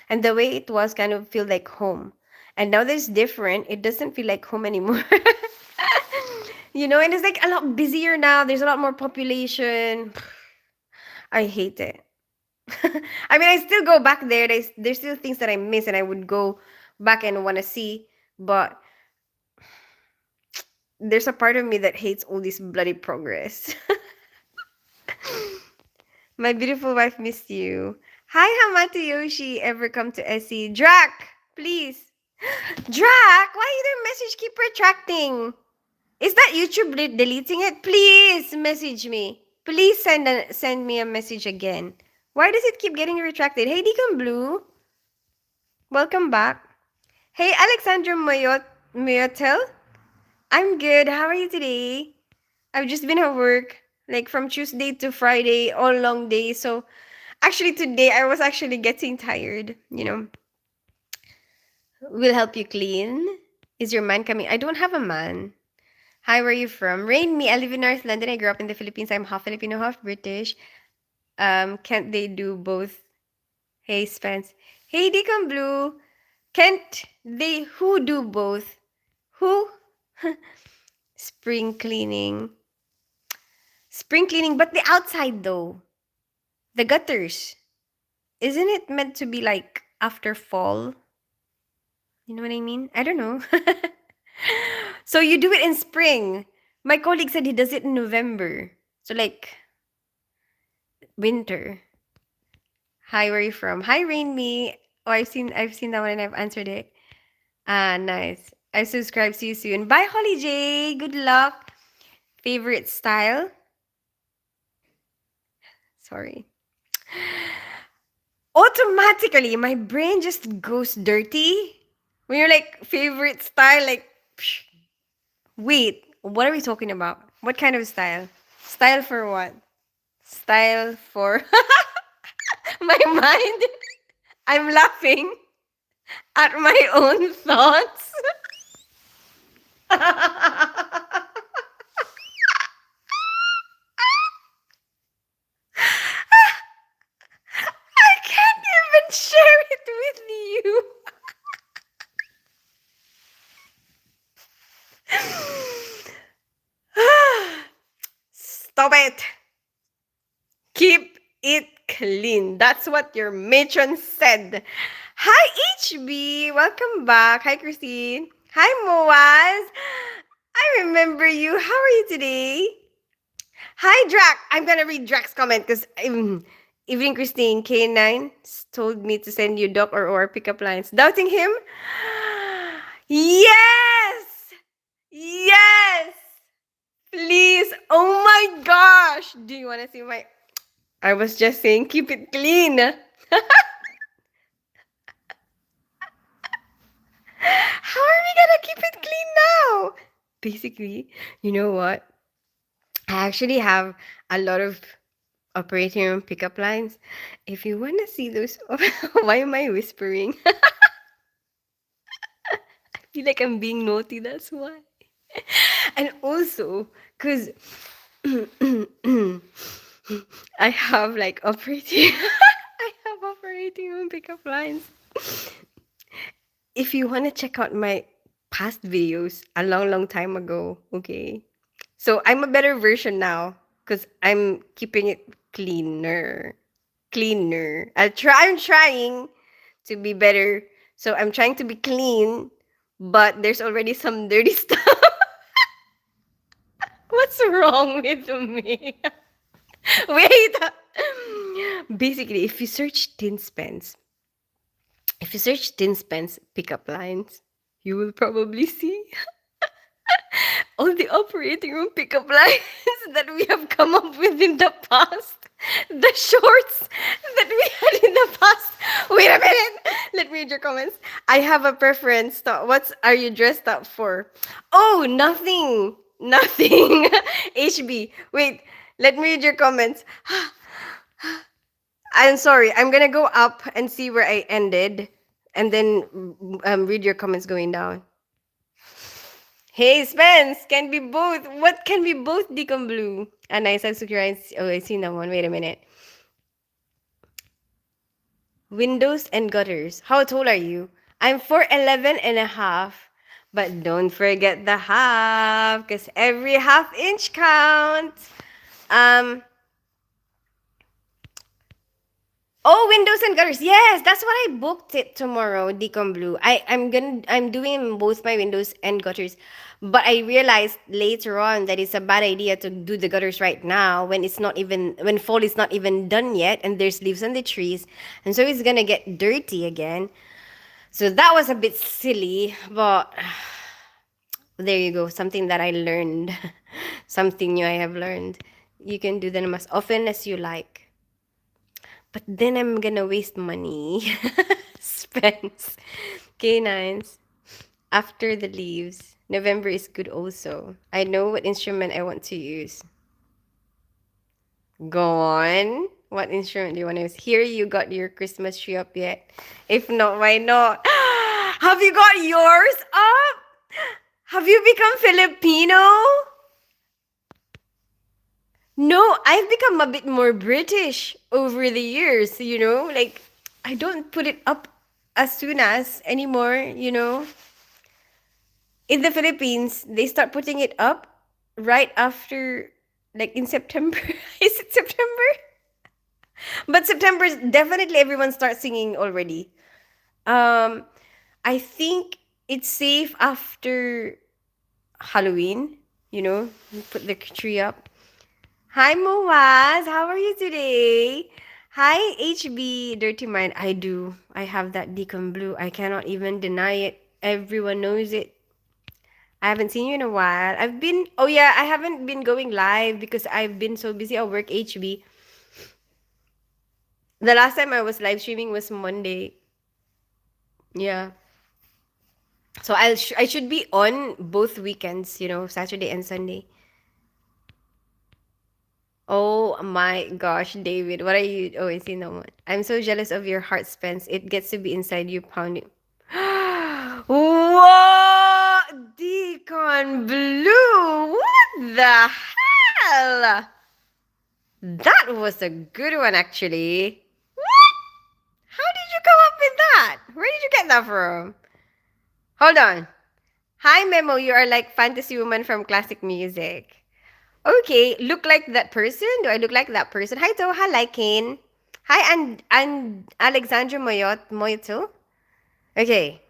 And the way it was kind of feel like home. And now that it's different, it doesn't feel like home anymore. And it's like a lot busier now. There's a lot more population. I hate it. I mean, I still go back there. There's still things that I miss, and I would go back and want to see. But there's a part of me that hates all this bloody progress. My beautiful wife missed you. Hi, Hamata Yoshi. Ever come to SE? Drac, please. Drac, why your message keep retracting? Is that YouTube deleting it? Please message me. Please send me a message again. Why does it keep getting retracted? Hey, Deacon Blue. Welcome back. Hey, Alexandra Moyotel. I'm good. How are you today? I've just been at work, like from Tuesday to Friday, all long days. So actually today I was actually getting tired. We'll help you clean. Is your man coming? I don't have a man. Hi, where are you from? Rain me. I live in North London. I grew up in the Philippines. I'm half Filipino, half British. Can't they do both? Hey, Spence. Hey, Deacon Blue. Can't they who do both? Who? Spring cleaning. Spring cleaning, but the outside though. The gutters. Isn't it meant to be like after fall? You know what I mean? I don't know. So you do it in spring. My colleague said he does it in November. So like winter. Hi, where are you from? Hi, Rain Me. Oh, I've seen that one and I've answered it. Ah, nice. I subscribe. See you soon. Bye, Holly J. Good luck. Favorite style? Sorry. Automatically, my brain just goes dirty. When you're like favorite style, like, psh, wait, what are we talking about? What kind of style? Style for what? Style for my mind. I'm laughing at my own thoughts. I can't even share it with you. Stop it. Keep it clean. That's what your matron said. Hi, HB. Welcome back. Hi, Christine. Hi, Moaz. I remember you. How are you today? Hi, Drac. I'm going to read Drac's comment because Evening Christine K9 told me to send you doc or pickup lines. Doubting him? Yes! Yes! Please. Oh my gosh. Do you want to see my... I was just saying keep it clean. How are we gonna keep it clean now? Basically, you know what? I actually have a lot of operating room pickup lines. If you want to see those, why am I whispering? I feel like I'm being naughty, that's why. And also, because I have like operating I have operating room pickup lines. If you want to check out my past videos a long, long time ago, okay? So I'm a better version now because I'm keeping it cleaner. Cleaner. I'm trying to be better. So I'm trying to be clean, but there's already some dirty stuff. What's wrong with me? Wait. Basically, if you search Tin Spence pickup lines, you will probably see all the operating room pickup lines that we have come up with in the past. The shorts that we had in the past. Wait a minute. Let me read your comments. I have a preference. What are you dressed up for? Oh, nothing. Nothing. HB. Wait. Let me read your comments. I'm sorry. I'm gonna go up and see where I ended, and then read your comments going down. Hey, Spence, can be both. What can be both, Deacon Blue? And I said, oh, I seen that one. Wait a minute. Windows and gutters. How tall are you? I'm 4'11 and a half. But don't forget the half, because every half inch counts. Um, Oh, windows and gutters. Yes, that's what I booked it tomorrow. Decom Blue. I'm doing both my windows and gutters, but I realized later on that it's a bad idea to do the gutters right now when fall is not even done yet, and there's leaves on the trees, and so it's gonna get dirty again. So that was a bit silly, but there you go. Something that I learned, something new I have learned. You can do them as often as you like. But then I'm gonna waste money. Spends. Canines. After the leaves. November is good also. I know what instrument I want to use. Go on. What instrument do you want to use? Here you got your Christmas tree up yet? If not, why not? Have you got yours up? Have you become Filipino? No, I've become a bit more British over the years, like I don't put it up as soon as anymore. In the Philippines, they start putting it up right after, like in September. Is it September? But September, definitely everyone starts singing already. Um, I think it's safe after Halloween, you put the tree up. Hi, Moaz. How are you today? Hi, HB. Dirty Mind. I do. I have that Deacon Blue. I cannot even deny it. Everyone knows it. I haven't seen you in a while. Oh yeah, I haven't been going live because I've been so busy at work, HB. The last time I was live streaming was Monday. Yeah. So I should be on both weekends, Saturday and Sunday. Oh my gosh, David, what are you always in the one? I'm so jealous of your heart, Spence. It gets to be inside you pounding. What? Deacon Blue? What the hell? That was a good one, actually. What? How did you come up with that? Where did you get that from? Hold on. Hi, Memo. You are like fantasy woman from classic music. Okay, look like that person? Do I look like that person? Hi, Toha, like Kane. Hi, and Alexandra Moyoto. Okay.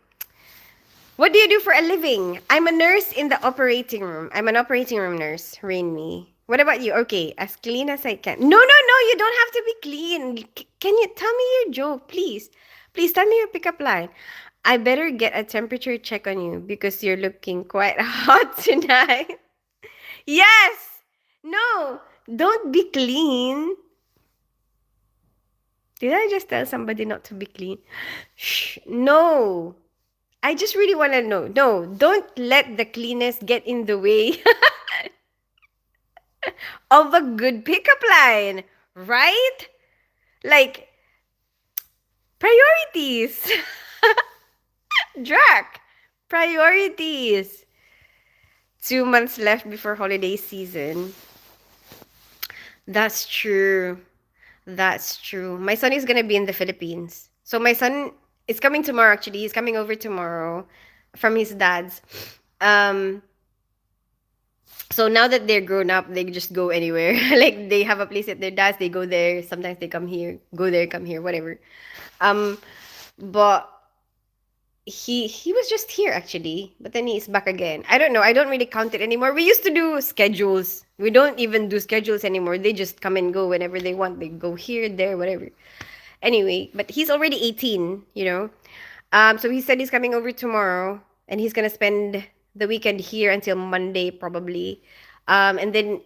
What do you do for a living? I'm a nurse in the operating room. I'm an operating room nurse. Rain me. What about you? Okay, as clean as I can. No, no, no, you don't have to be clean. Can you tell me your joke, please? Please tell me your pickup line. I better get a temperature check on you because you're looking quite hot tonight. Yes! No! Don't be clean. Did I just tell somebody not to be clean? Shh! No! I just really want to know. No, don't let the cleanness get in the way of a good pickup line, right? Like, priorities. Drac, priorities. 2 months left before holiday season. That's true. That's true. My son is gonna be in the Philippines. So my son is coming tomorrow, actually. He's coming over tomorrow from his dad's. Um, so now that they're grown up, they just go anywhere. Like they have a place at their dad's, they go there. Sometimes they come here, go there, come here, whatever. Um, but he was just here actually, but then he's back again. I don't know. I don't really count it anymore. We used to do schedules. We don't even do schedules anymore. They just come and go whenever they want. They go here, there, whatever. Anyway, but he's already 18. So he said he's coming over tomorrow and he's gonna spend the weekend here until Monday probably. And then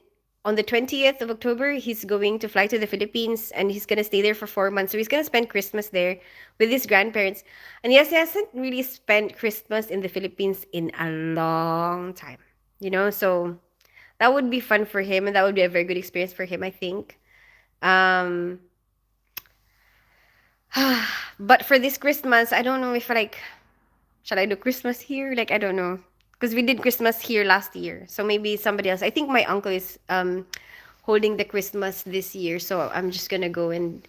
on the 20th of October, he's going to fly to the Philippines and he's gonna stay there for 4 months. So he's gonna spend Christmas there with his grandparents. And yes, he hasn't really spent Christmas in the Philippines in a long time. So that would be fun for him and that would be a very good experience for him, I think. Um, but for this Christmas, I don't know if shall I do Christmas here? Like, I don't know. Because we did Christmas here last year. So maybe somebody else. I think my uncle is holding the Christmas this year. So I'm just going to go and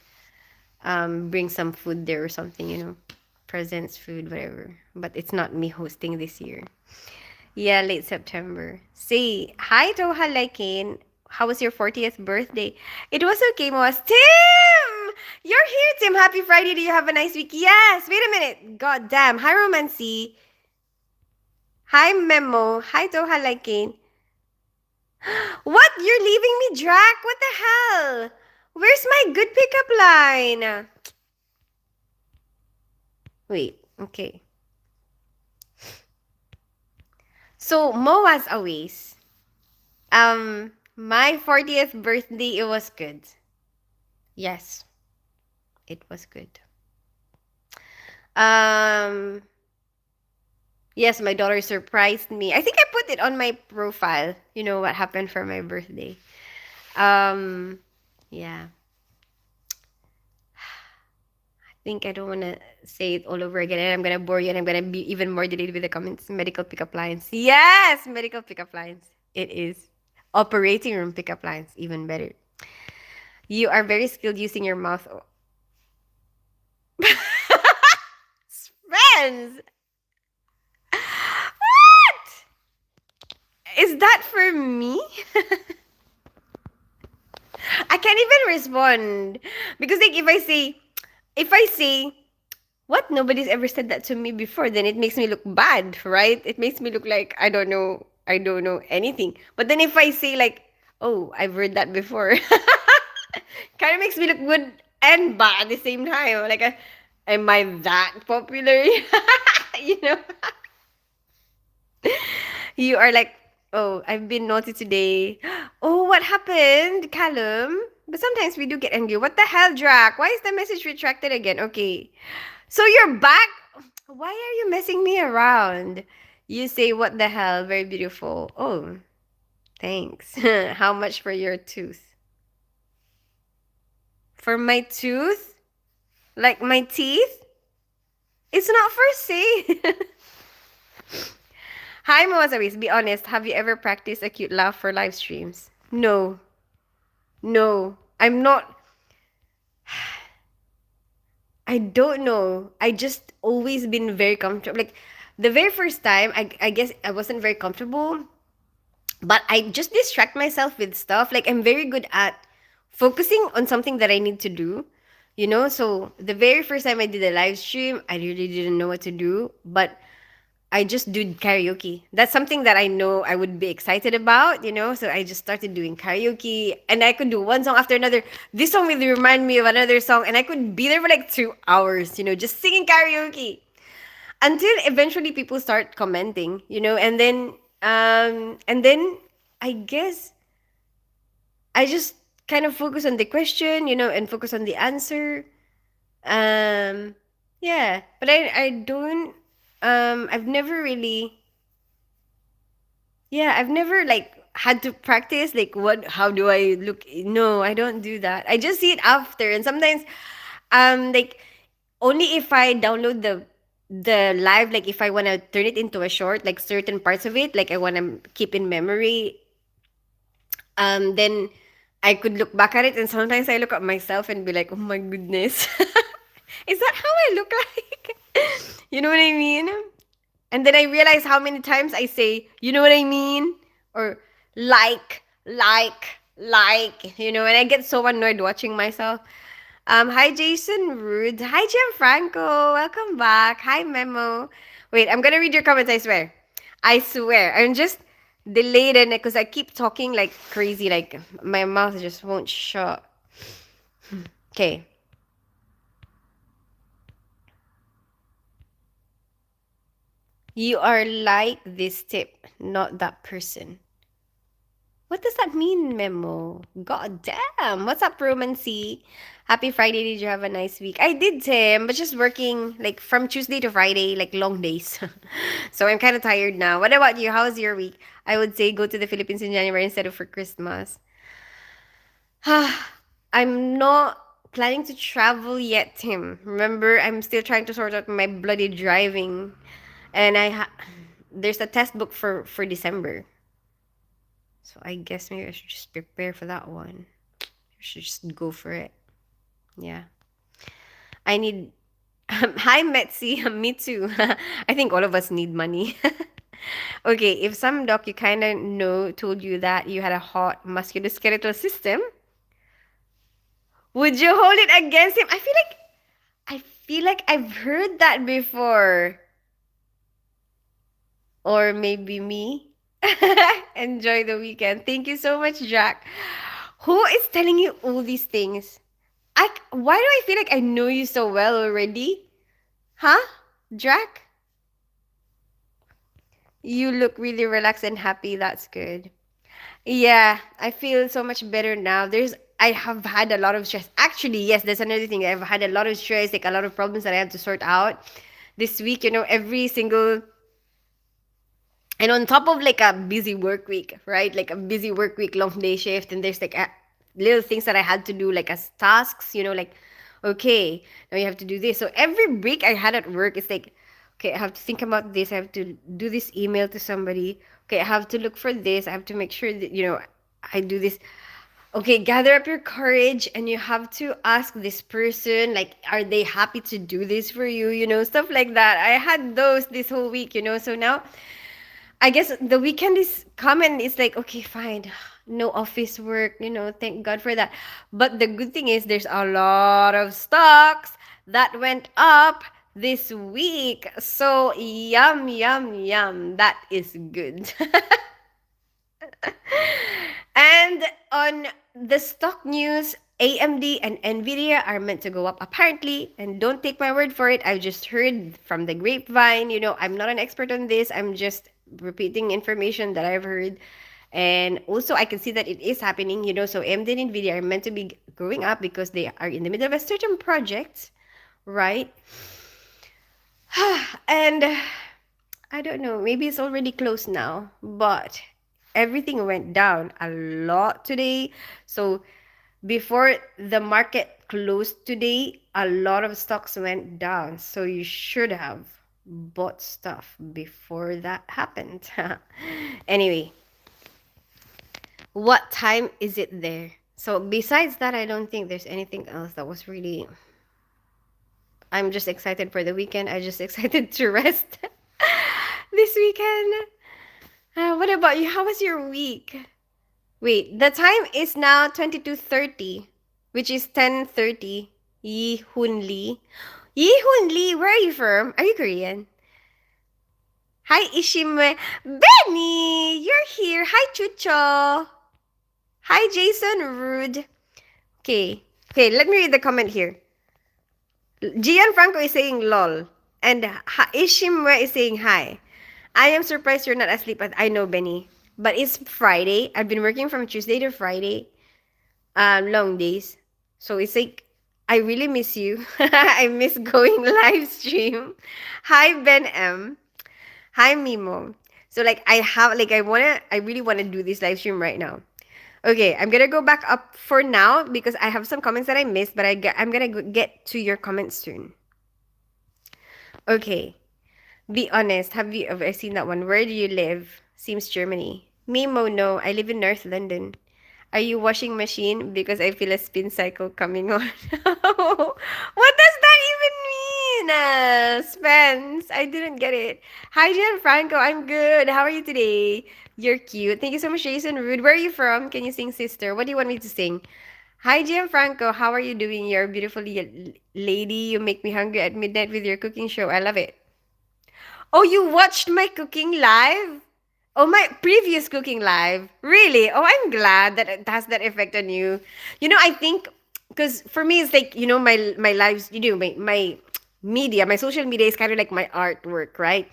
bring some food there or something. Presents, food, whatever. But it's not me hosting this year. Yeah, late September. Say, hi, Toha Laikin. How was your 40th birthday? It was okay, Moas. Tim! You're here, Tim. Happy Friday. Do you have a nice week? Yes. Wait a minute. God damn. Hi, Romancy. Hi, Memo. Hi, Doha Liking. What? You're leaving me, Drac? What the hell? Where's my good pickup line? Wait. Okay. So, Mo, as always, my 40th birthday, it was good. Yes, it was good. Um, yes, my daughter surprised me. I think I put it on my profile. You know what happened for my birthday. Um, yeah. I think I don't want to say it all over again, and I'm gonna bore you, and I'm gonna be even more delayed with the comments. Medical pickup lines. Yes, medical pickup lines. It is. Operating room pickup lines, even better. You are very skilled using your mouth. Friends! What? Is that for me? I can't even respond. Because like if I say what, nobody's ever said that to me before, then it makes me look bad, right? It makes me look like I don't know anything. But then if I say like, oh, I've heard that before, kind of makes me look good and bad at the same time. Like, am I that popular? You know? You are like, oh, I've been naughty today. Oh, what happened, Callum? But sometimes we do get angry. What the hell, Drac? Why is the message retracted again? Okay. So you're back? Why are you messing me around? You say, what the hell? Very beautiful. Oh, thanks. How much for your tooth? For my tooth? Like my teeth? It's not for sale. Hi, Moazawis. Be honest. Have you ever practiced a cute laugh for live streams? No. No. I'm not. I don't know. I just always been very comfortable. Like the very first time, I guess I wasn't very comfortable, but I just distract myself with stuff. Like I'm very good at focusing on something that I need to do. You know, so the very first time I did a live stream, I really didn't know what to do, but I just do karaoke. That's something that I know I would be excited about, you know? So I just started doing karaoke and I could do one song after another. This song will remind me of another song and I could be there for like 2 hours, you know, just singing karaoke. Until eventually people start commenting, you know, and then I guess I just kind of focus on the question, you know, and focus on the answer. Um yeah, but I don't I've never really yeah, I've never like had to practice like what how do I look. No, I don't do that. I just see it after and sometimes like only if I download the live, like if I want to turn it into a short, like certain parts of it like I want to keep in memory, then I could look back at it and sometimes I look at myself and be like, "Oh my goodness." Is that how I look like? You know what I mean? And then I realize how many times I say, you know what I mean? Or you know, and I get so annoyed watching myself. Hi Jason Rude. Hi Gianfranco. Welcome back. Hi Memo. Wait, I'm gonna read your comments, I swear. I swear. I'm just delayed in it because I keep talking like crazy, like my mouth just won't shut. Okay. You are like this tip, not that person. What does that mean, Memo? God damn. What's up, Romancy? Happy Friday. Did you have a nice week? I did, Tim, but just working like from Tuesday to Friday, like long days. So I'm kind of tired now. What about you? How's your week? I would say go to the Philippines in January instead of for Christmas. I'm not planning to travel yet, Tim. Remember, I'm still trying to sort out my bloody driving. And there's a test book for December. So I guess maybe I should just prepare for that one. I should just go for it. Yeah. I need. Hi, Metzi. Me too. I think all of us need money. Okay, if some doc you kind of know told you that you had a hot musculoskeletal system, Would you hold it against him? I feel like I've heard that before. Or maybe me. Enjoy the weekend. Thank you so much, Jack. Who is telling you all these things? Why do I feel like I know you so well already? Huh? Jack? You look really relaxed and happy. That's good. Yeah, I feel so much better now. I have had a lot of stress. Actually, yes, that's another thing. I've had a lot of stress, like a lot of problems that I have to sort out this week. Every single, and on top of like a busy work week, right? Like a busy work week, long day shift, and there's like little things that I had to do, like as tasks. Like okay, now you have to do this. So every break I had at work, it's like, okay, I have to think about this. I have to do this email to somebody. Okay, I have to look for this. I have to make sure that I do this. Okay, gather up your courage, and you have to ask this person, like, are they happy to do this for you? Stuff like that. I had those this whole week. So now I guess the weekend is coming. It's like, okay, fine. No office work, thank God for that. But the good thing is there's a lot of stocks that went up this week. So yum, yum, yum. That is good. And on the stock news, AMD and Nvidia are meant to go up apparently, and don't take my word for it. I've just heard from the grapevine. I'm not an expert on this. I'm just repeating information that I've heard. And also, I can see that it is happening. So AMD and Nvidia are meant to be growing up because they are in the middle of a certain project, right? And I don't know, maybe it's already closed now, but everything went down a lot today. So before the market closed today, a lot of stocks went down. So you should have bought stuff before that happened. Anyway, what time is it there? So besides that, I don't think there's anything else that was really. I'm just excited for the weekend. I'm just excited to rest this weekend. What about you? How was your week? Wait, the time is now 22:30, which is 10:30. Yi Hun Lee. Yi Hun Lee, where are you from? Are you Korean? Hi Ishime. Benny, you're here. Hi Chucho. Hi Jason Rude. Okay. Okay, let me read the comment here. Gianfranco is saying lol. And Ishimwe is saying hi. I am surprised you're not asleep. I know, Benny. But it's Friday. I've been working from Tuesday to Friday. Long days. So it's like, I really miss you. I miss going live stream. Hi, Ben M. Hi, Mimo. So like I really wanna do this live stream right now. Okay, I'm gonna go back up for now because I have some comments that I missed, but I'm gonna get to your comments soon. Okay, be honest. Have you ever seen that one? Where do you live? Seems Germany. Mimo, no. I live in North London. Are you washing machine? Because I feel a spin cycle coming on. What does that even mean? Spence, I didn't get it. Hi, Gianfranco. I'm good. How are you today? You're cute. Thank you so much, Jason Rude. Where are you from? Can you sing, sister? What do you want me to sing? Hi, Gianfranco. How are you doing? You're a beautiful lady. You make me hungry at midnight with your cooking show. I love it. Oh, you watched my cooking live? Oh, my previous cooking live. Really? Oh, I'm glad that it has that effect on you. I think because for me it's like, my lives, my media, my social media is kind of like my artwork, right?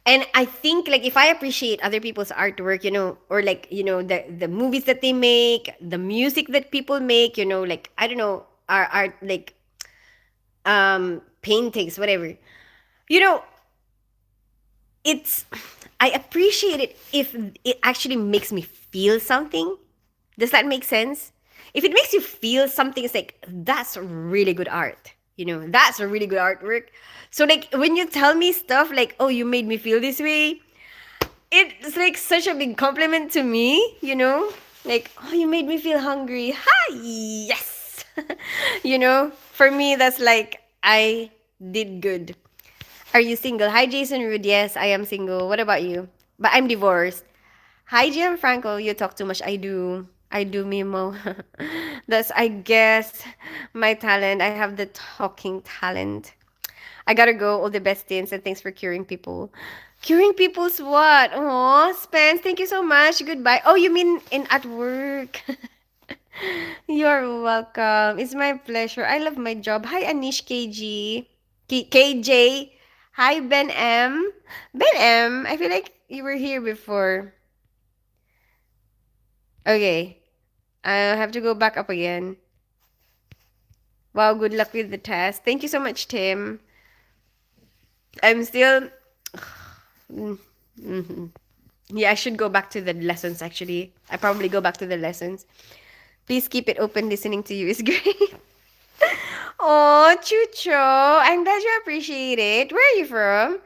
And I think like if I appreciate other people's artwork, or like, the movies that they make, the music that people make, like I don't know, our art like paintings, whatever. You know, it's I appreciate it if it actually makes me feel something. Does that make sense? If it makes you feel something, it's like that's really good art. That's a really good artwork. So like when you tell me stuff like, "Oh, you made me feel this way," it's like such a big compliment to me. Like, "Oh, you made me feel hungry." Hi, yes. For me that's like I did good. Are you single? Hi, Jason Rude. Yes, I am single. What about you? But I'm divorced. Hi, Gianfranco. You talk too much. I do. I do mimo. That's, I guess, my talent. I have the talking talent. I gotta go. All the best things and thanks for curing people. Curing people's what? Oh, Spence, thank you so much. Goodbye. Oh, you mean in at work? You're welcome. It's my pleasure. I love my job. Hi, Anish KG. KJ. Hi, Ben M. Ben M. I feel like you were here before. Okay. I have to go back up again. Wow, good luck with the test. Thank you so much, Tim. I'm still. Mm, mhm. Yeah, I should go back to the lessons actually. I probably go back to the lessons. Please keep it open. Listening to you is great. Oh, Chucho. I'm glad you appreciate it. Where are you from?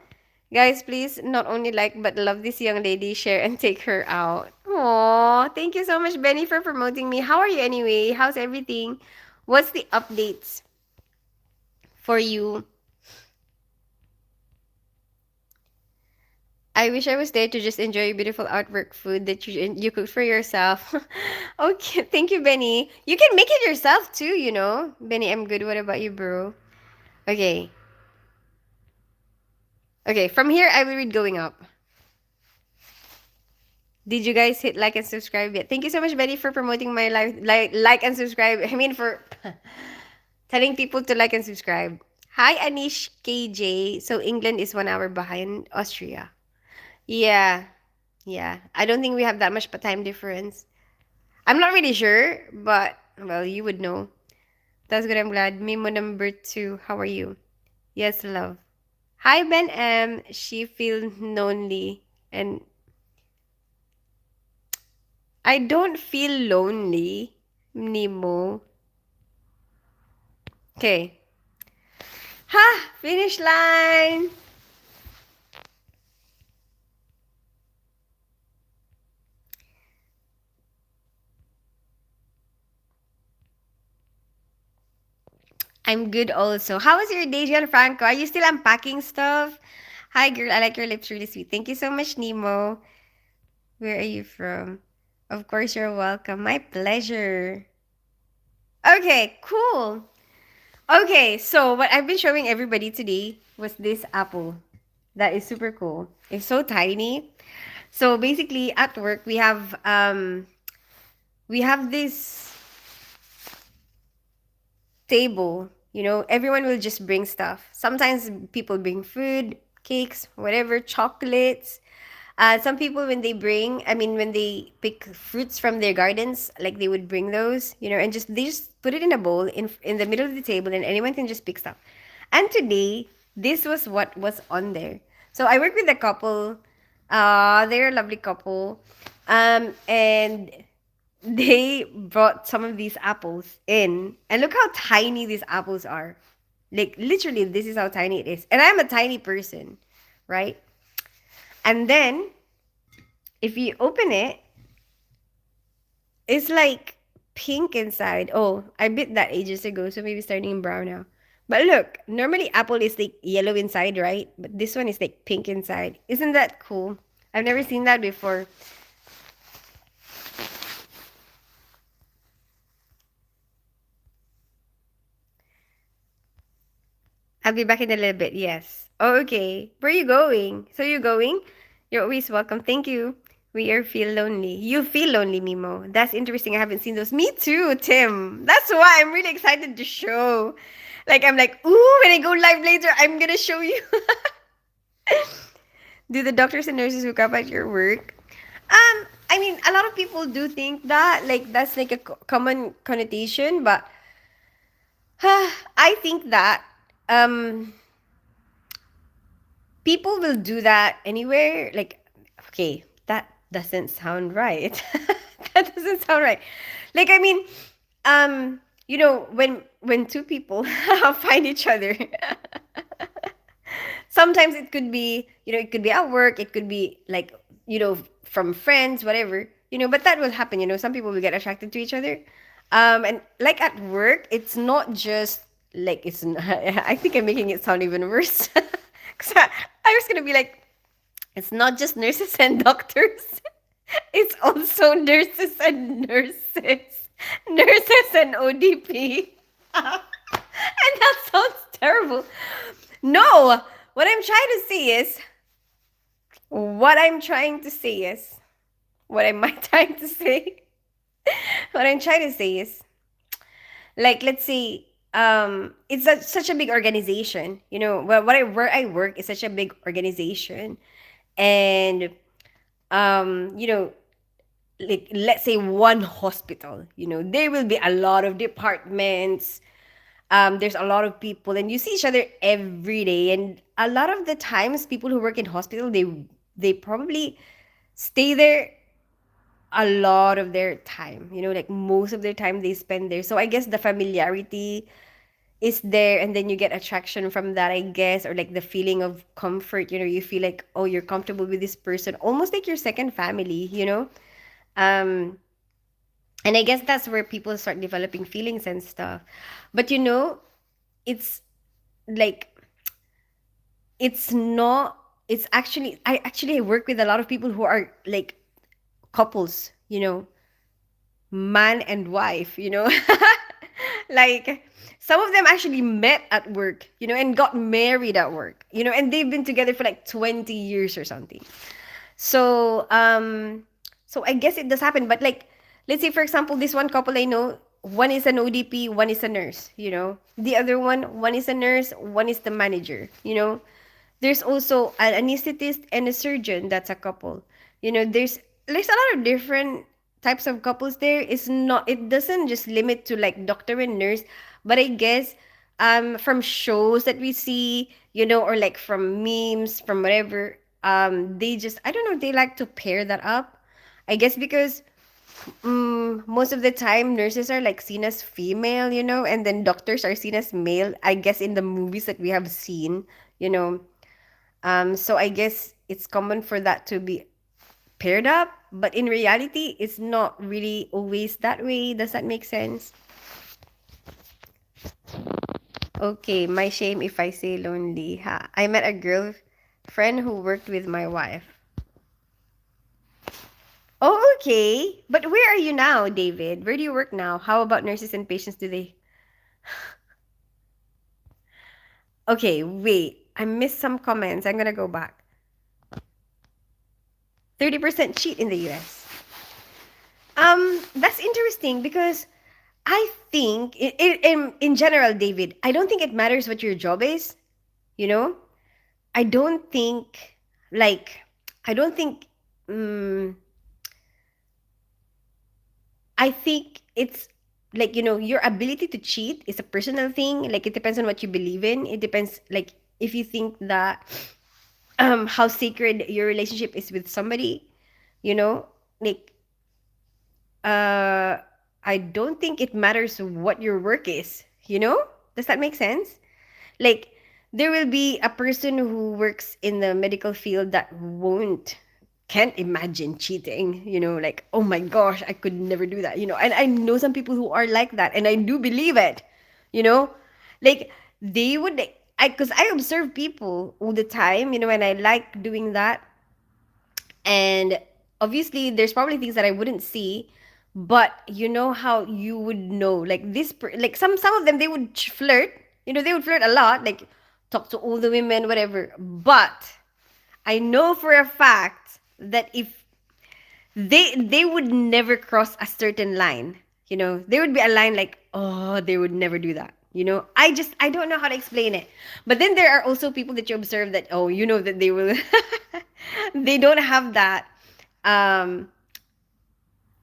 Guys, please not only like but love this young lady, share and take her out. Oh, thank you so much, Benny, for promoting me. How are you anyway? How's everything? What's the updates for you? I wish I was there to just enjoy your beautiful artwork food that you cooked for yourself. Okay, thank you, Benny. You can make it yourself too, you know. Benny, I'm good. What about you, bro? Okay. Okay, from here I will read going up. Did you guys hit like and subscribe yet? Thank you so much, Benny, for promoting my live like and subscribe. I mean for telling people to like and subscribe. Hi, Anish KJ. So England is 1 hour behind Austria. Yeah. Yeah. I don't think we have that much time difference. I'm not really sure, but well, you would know. That's good. I'm glad. Mimo number 2. How are you? Yes, love. Hi, Ben M. She feels lonely. And I don't feel lonely, Nemo. Okay. Ha! Finish line! I'm good also. How was your day, Gianfranco? Are you still unpacking stuff? Hi, girl. I like your lips. Really sweet. Thank you so much, Nemo. Where are you from? Of course, you're welcome. My pleasure. Okay, cool. Okay, so what I've been showing everybody today was this apple. That is super cool. It's so tiny. So basically at work we have this table, you know, everyone will just bring stuff. Sometimes people bring food, cakes, whatever, chocolates. Some people when they pick fruits from their gardens, like they would bring those, you know, and just they just put it in a bowl in the middle of the table, and anyone can just pick stuff. And today, this was what was on there. So I work with a couple. They're a lovely couple, and they brought some of these apples in, and look how tiny these apples are. Like literally, this is how tiny it is. And I'm a tiny person, right? And then if you open it, it's like pink inside. Oh, I bit that ages ago, so maybe starting brown now. But look, normally apple is like yellow inside, right? But this one is like pink inside. Isn't that cool? I've never seen that before. I'll be back in a little bit. Yes. Oh, okay. Where are you going? So you're going? You're always welcome. Thank you. We are feel lonely. You feel lonely, Mimo. That's interesting. I haven't seen those. Me too, Tim. That's why I'm really excited to show. Like I'm like, ooh, when I go live later, I'm gonna show you. Do the doctors and nurses hook up at your work? I mean, a lot of people do think that, like, that's like a common connotation, but I think that um people will do that anywhere. Like, okay, that doesn't sound right. That doesn't sound right. Like, I mean, you know, when two people find each other, sometimes it could be, you know, it could be at work, it could be like, you know, from friends, whatever, you know, but that will happen, you know, some people will get attracted to each other. And like at work, it's not just like it's not, I think I'm making it sound even worse. 'Cause I was gonna be like, it's not just nurses and doctors. It's also nurses and nurses. Nurses and ODP. And that sounds terrible. No, what I'm trying to say is, what I'm trying to say is, what am I trying to say? What I'm trying to say is, like, let's say, it's such a big organization. Well, where I work is such a big organization, and you know, like let's say one hospital. There will be a lot of departments. There's a lot of people, and you see each other every day. And a lot of the times, people who work in hospital, they probably stay there a lot of their time. Like most of their time they spend there. So I guess the familiarity is there, and then you get attraction from that, I guess, or like the feeling of comfort. You feel like, oh, you're comfortable with this person, almost like your second family. Um, and I guess that's where people start developing feelings and stuff. But it's like it's not it's actually I work with a lot of people who are like couples, man and wife. Like some of them actually met at work, and got married at work, and they've been together for like 20 years or something. So I guess it does happen. But like, let's say for example, this one couple I know, one is an ODP, one is a nurse. The other one is a nurse, one is the manager. There's also an anesthetist and a surgeon. That's a couple. There's a lot of different types of couples there. It doesn't just limit to like doctor and nurse, but I guess from shows that we see, or like from memes, from whatever, they just, I don't know, they like to pair that up. I guess because most of the time nurses are like seen as female, and then doctors are seen as male, I guess, in the movies that we have seen. you know so I guess it's common for that to be paired up, but in reality, it's not really always that way. Does that make sense? Okay, my shame if I say lonely. Ha. I met a girlfriend who worked with my wife. Oh, okay. But where are you now, David? Where do you work now? How about nurses and patients? Do they? Okay, wait. I missed some comments. I'm gonna go back. 30% cheat in the US. That's interesting because I think in general, David, I don't think it matters what your job is, you know? I don't think like I don't think um, I think it's like, your ability to cheat is a personal thing. Like it depends on what you believe in. It depends, like, if you think that how sacred your relationship is with somebody, you know? Like uh I don't think it matters what your work is. Does that make sense? Like there will be a person who works in the medical field that won't can't imagine cheating, like, oh my gosh, I could never do that, and I know some people who are like that, and I do believe it, you know like they would, because I observe people all the time, and I like doing that. And obviously there's probably things that I wouldn't see, but you know how you would know, like like some of them, they would flirt, they would flirt a lot, like talk to all the women, whatever. But I know for a fact that if they would never cross a certain line, there would be a line like, oh, they would never do that. I don't know how to explain it. But then there are also people that you observe that, oh, that they will they don't have that um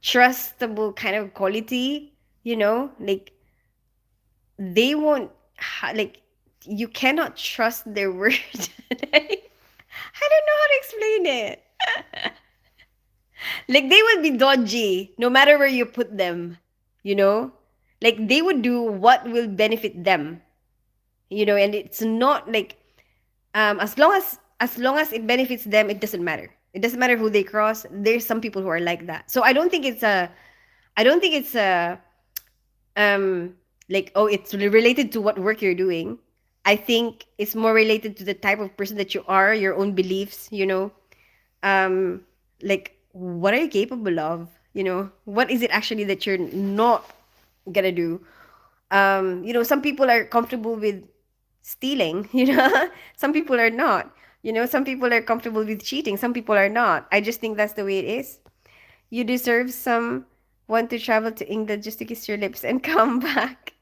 trustable kind of quality, like they won't like you cannot trust their word. I don't know how to explain it. Like they would be dodgy no matter where you put them, you know? Like they would do what will benefit them, and it's not like as long as it benefits them, it doesn't matter. It doesn't matter who they cross. There's some people who are like that. So I don't think it's a um like, oh, it's related to what work you're doing. I think it's more related to the type of person that you are, your own beliefs, um like what are you capable of? What is it actually that you're not gonna do? Some people are comfortable with stealing, some people are not. Some people are comfortable with cheating, some people are not. I just think that's the way it is. You deserve someone to travel to England just to kiss your lips and come back.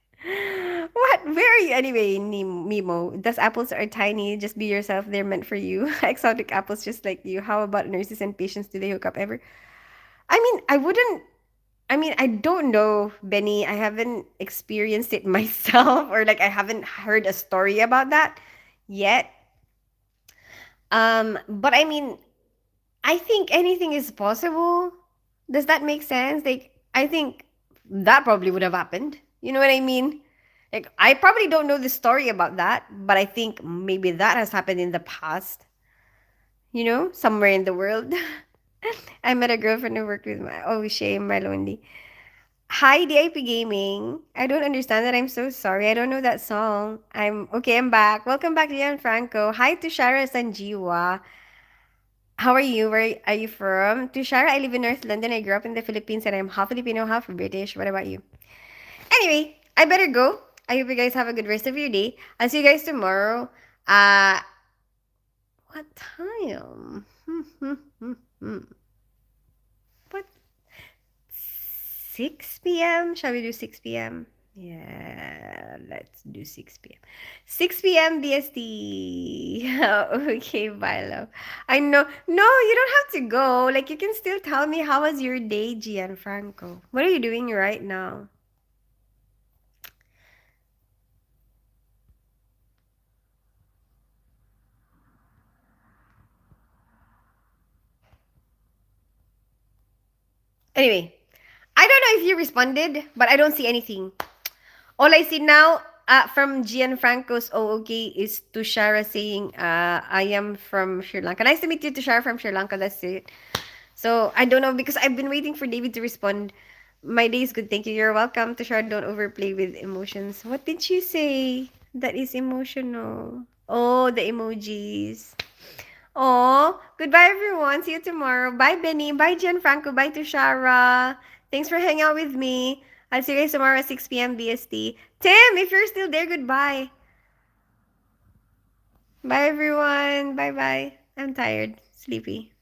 What? Where are you anyway, Mimo? Those apples are tiny. Just be yourself. They're meant for you. Exotic apples just like you. How about nurses and patients? Do they hook up ever? I mean, I wouldn't. I mean, I don't know, Benny. I haven't experienced it myself, or like I haven't heard a story about that yet. But I mean, I think anything is possible. Does that make sense? Like, I think that probably would have happened. You know what I mean? Like, I probably don't know the story about that, but I think maybe that has happened in the past, somewhere in the world. I met a girlfriend who worked with oh, shame, my lonely. Hi, DIP Gaming. I don't understand that. I'm so sorry. I don't know that song. I'm back. Welcome back, Leon Franco. Hi, Tushara Sanjiwa. How are you? Where are you from? Tushara, I live in North London. I grew up in the Philippines and I'm half Filipino, half British. What about you? Anyway, I better go. I hope you guys have a good rest of your day. I'll see you guys tomorrow. Uh, what time? What? 6 p.m.? Shall we do 6 p.m.? Yeah, let's do 6 p.m. 6 p.m. BST. Okay, bye, love. I know. No, you don't have to go. Like, you can still tell me how was your day, Gianfranco. What are you doing right now? Anyway, I don't know if you responded, but I don't see anything. All I see now from Gianfranco's okay is Tushara saying, I am from Sri Lanka. Nice to meet you, Tushara from Sri Lanka. That's it. So I don't know because I've been waiting for David to respond. My day is good, thank you. You're welcome, Tushara. Don't overplay with emotions. What did you say that is emotional? Oh, the emojis. Oh, goodbye, everyone. See you tomorrow. Bye, Benny. Bye, Gianfranco. Bye, Tushara. Thanks for hanging out with me. I'll see you guys tomorrow at 6 p.m. BST. Tim, if you're still there, goodbye. Bye, everyone. Bye bye. I'm tired. Sleepy.